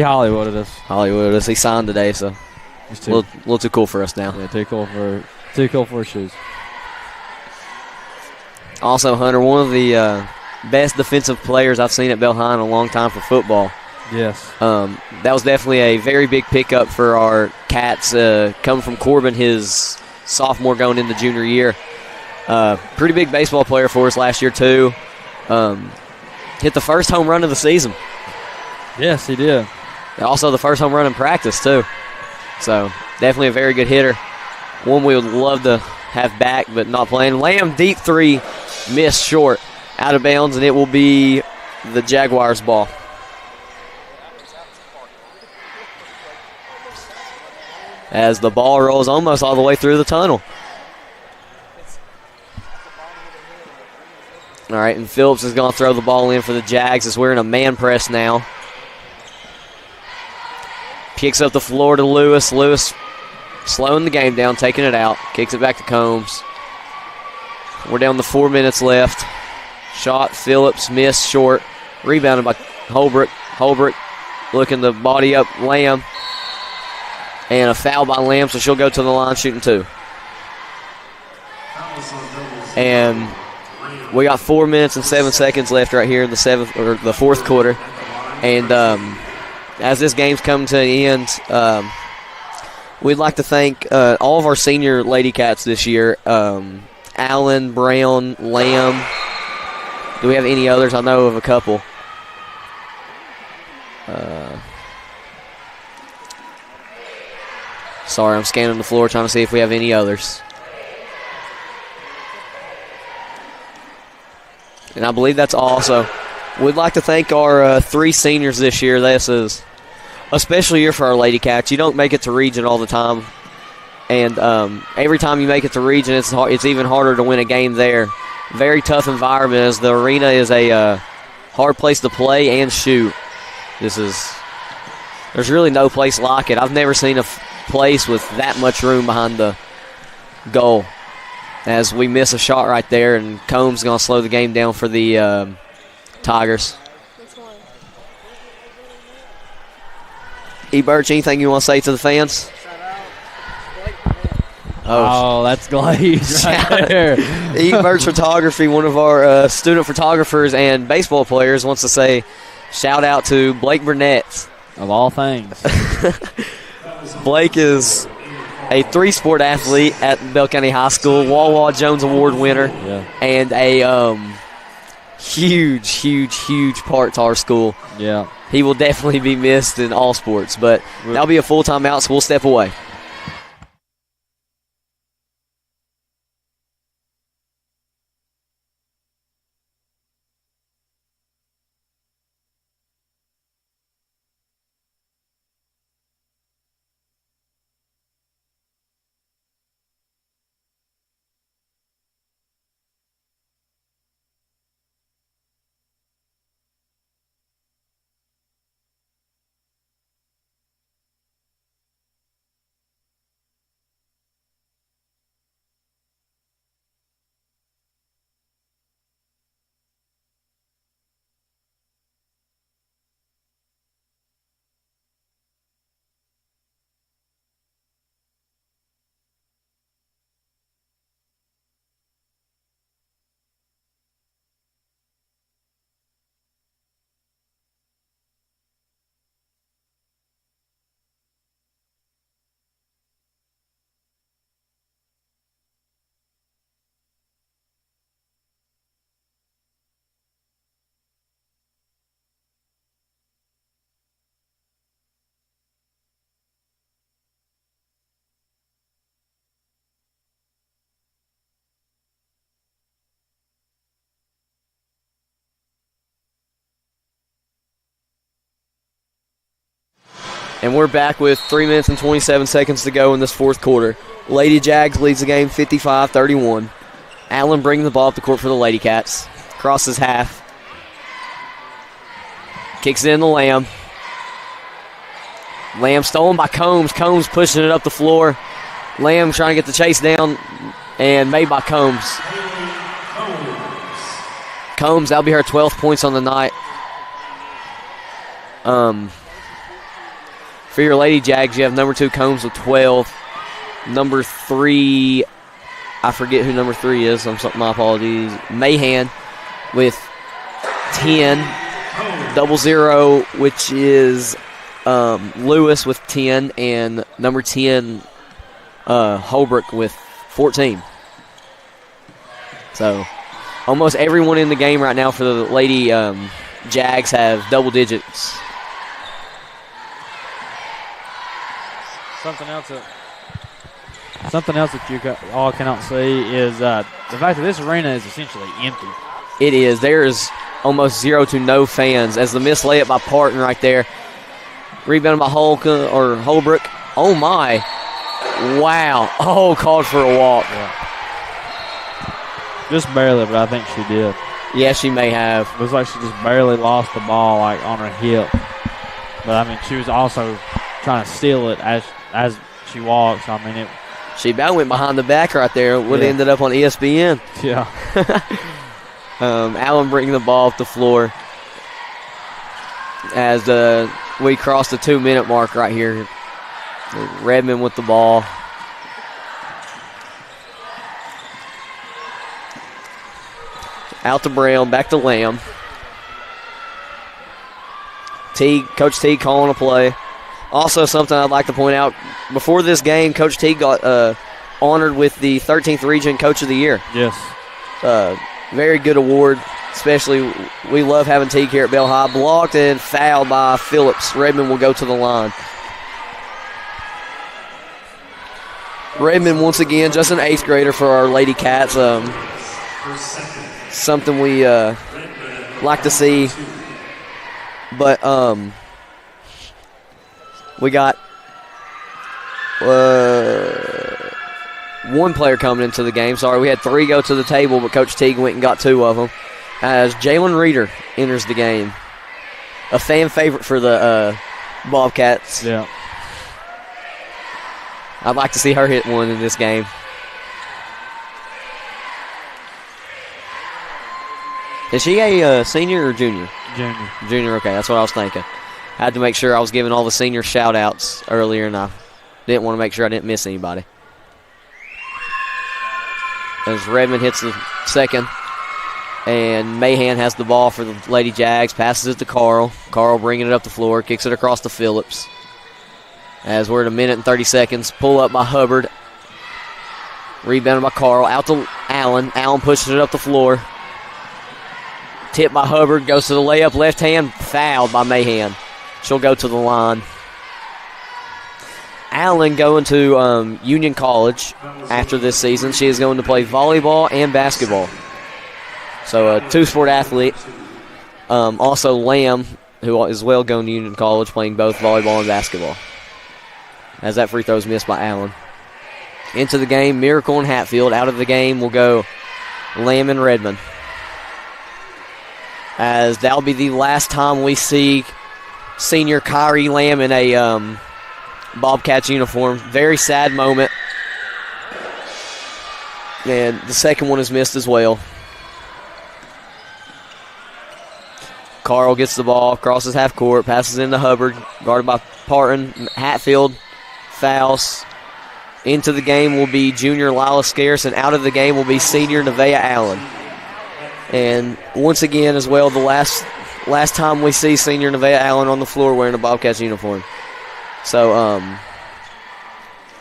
Hollywooded us. Hollywood, he signed today, so He's a little too cool for us now. Yeah, too cool for his shoes. Also, Hunter, one of the best defensive players I've seen at Belhine in a long time for football. Yes. That was definitely a very big pickup for our Cats coming from Corbin, his sophomore going into junior year. Pretty big baseball player for us last year, too. Hit the first home run of the season. Yes, he did. Also the first home run in practice, too. So, definitely a very good hitter. One we would love to have back, but not playing. Lamb, deep three, missed short, out of bounds, and it will be the Jaguars' ball. As the ball rolls almost all the way through the tunnel. All right, and Phillips is going to throw the ball in for the Jags as we're in a man press now. Kicks up the floor to Lewis. Lewis slowing the game down, taking it out. Kicks it back to Combs. We're down to 4 minutes left. Shot, Phillips, missed, short. Rebounded by Holbrook. Holbrook looking to body up Lamb. And a foul by Lamb, so she'll go to the line shooting 2. And we got 4 minutes and 7 seconds left right here in the fourth quarter. And as this game's coming to an end, we'd like to thank all of our senior Lady Cats this year. Allen, Brown, Lamb. Do we have any others? I know of a couple. Sorry, I'm scanning the floor trying to see if we have any others. And I believe that's all. So we'd like to thank our 3 seniors this year. This is a special year for our Lady Cats. You don't make it to region all the time. And every time you make it to region, it's even harder to win a game there. Very tough environment as the arena is a hard place to play and shoot. There's really no place like it. I've never seen a place with that much room behind the goal. As we miss a shot right there, and Combs going to slow the game down for the Tigers. E. Birch, anything you want to say to the fans? Oh, that's Glaze right there. E. Birch Photography, one of our student photographers and baseball players, wants to say shout out to Blake Burnett. Of all things. Blake is a 3-sport athlete at Bell County High School, Wawa Jones Award winner, and a huge part to our school. Yeah. He will definitely be missed in all sports, but that'll be a full timeout, so we'll step away. And we're back with 3 minutes and 27 seconds to go in this fourth quarter. Lady Jags leads the game 55-31. Allen bringing the ball up the court for the Lady Cats. Crosses half. Kicks it in to Lamb. Lamb stolen by Combs. Combs pushing it up the floor. Lamb trying to get the chase down and made by Combs. Combs, that'll be her 12th points on the night. For your Lady Jags, you have number 2 Combs with 12. Number 3, I forget who number 3 is. My apologies. Mahan with 10. 0-0, which is Lewis with 10, and number 10, Holbrook with 14. So almost everyone in the game right now for the Lady Jags have double digits. Something else that you all cannot see is the fact that this arena is essentially empty. It is. There is almost 0 to no fans as the missed layup by Parton right there. Rebounded by Holbrook. Oh, my. Wow. Oh, called for a walk. Yeah. Just barely, but I think she did. Yeah, she may have. It looks like she just barely lost the ball, like, on her hip. But, I mean, she was also trying to steal it as she walks. I mean, she about went behind the back right there. Would have ended up on ESPN. Yeah. Allen bringing the ball up the floor as we cross the 2-minute mark right here. Redmond with the ball. Out to Brown, back to Lamb. Coach Teague calling a play. Also, something I'd like to point out, before this game, Coach Teague got honored with the 13th Region Coach of the Year. Yes. Very good award, especially we love having Teague here at Bell High. Blocked and fouled by Phillips. Redmond will go to the line. Redmond, once again, just an 8th grader for our Lady Cats. Something we like to see. But we got one player coming into the game. Sorry, we had 3 go to the table, but Coach Teague went and got 2 of them. As Jalen Reeder enters the game. A fan favorite for the Bobcats. Yeah. I'd like to see her hit one in this game. Is she a senior or junior? Junior. Junior, okay, that's what I was thinking. I had to make sure I was giving all the senior shout-outs earlier, and I didn't want to make sure I didn't miss anybody. As Redmond hits the second, and Mahan has the ball for the Lady Jags, passes it to Carl. Carl bringing it up the floor, kicks it across to Phillips. As we're at 1 minute and 30 seconds, pull up by Hubbard. Rebounded by Carl, out to Allen. Allen pushes it up the floor. Tipped by Hubbard, goes to the layup, left hand, fouled by Mahan. She'll go to the line. Allen going to Union College after this season. She is going to play volleyball and basketball. So a 2-sport athlete. Also Lamb, who is well going to Union College, playing both volleyball and basketball. As that free throw is missed by Allen. Into the game, Miracle and Hatfield. Out of the game will go Lamb and Redmond. As that'll be the last time we see senior Kyrie Lamb in a Bobcats uniform. Very sad moment. And the second one is missed as well. Carl gets the ball, crosses half court, passes into Hubbard, guarded by Parton. Hatfield fouls. Into the game will be junior Lila Scarce, and out of the game will be senior Nevaeh Allen. And once again, as well, the last time we see senior Nevaeh Allen on the floor wearing a Bobcats uniform. So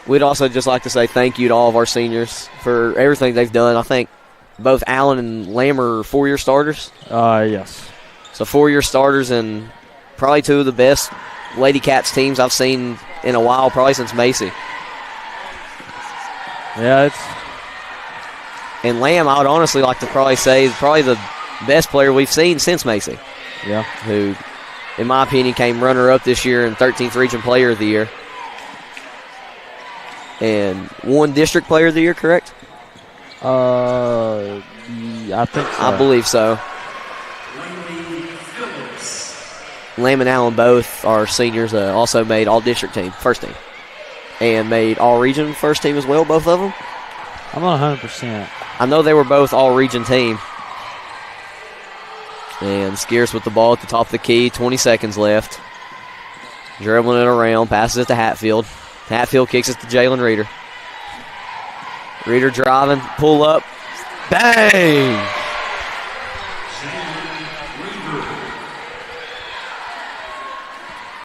we'd also just like to say thank you to all of our seniors for everything they've done. I think both Allen and Lamb are 4-year starters. Yes. So 4-year starters and probably 2 of the best Lady Cats teams I've seen in a while, probably since Macy. Yeah, And Lamb, I would honestly like to probably say, is probably the best player we've seen since Macy. Yeah. Who, in my opinion, came runner-up this year and 13th Region Player of the Year. And 1 District Player of the Year, correct? I think so. I believe so. Lamb and Allen both are seniors, also made all-district team, first team. And made all-region first team as well, both of them. I'm not 100%. I know they were both all-region team. And Skeers with the ball at the top of the key, 20 seconds left. Dribbling it around, passes it to Hatfield. Hatfield kicks it to Jalen Reeder. Reeder driving, pull up, bang!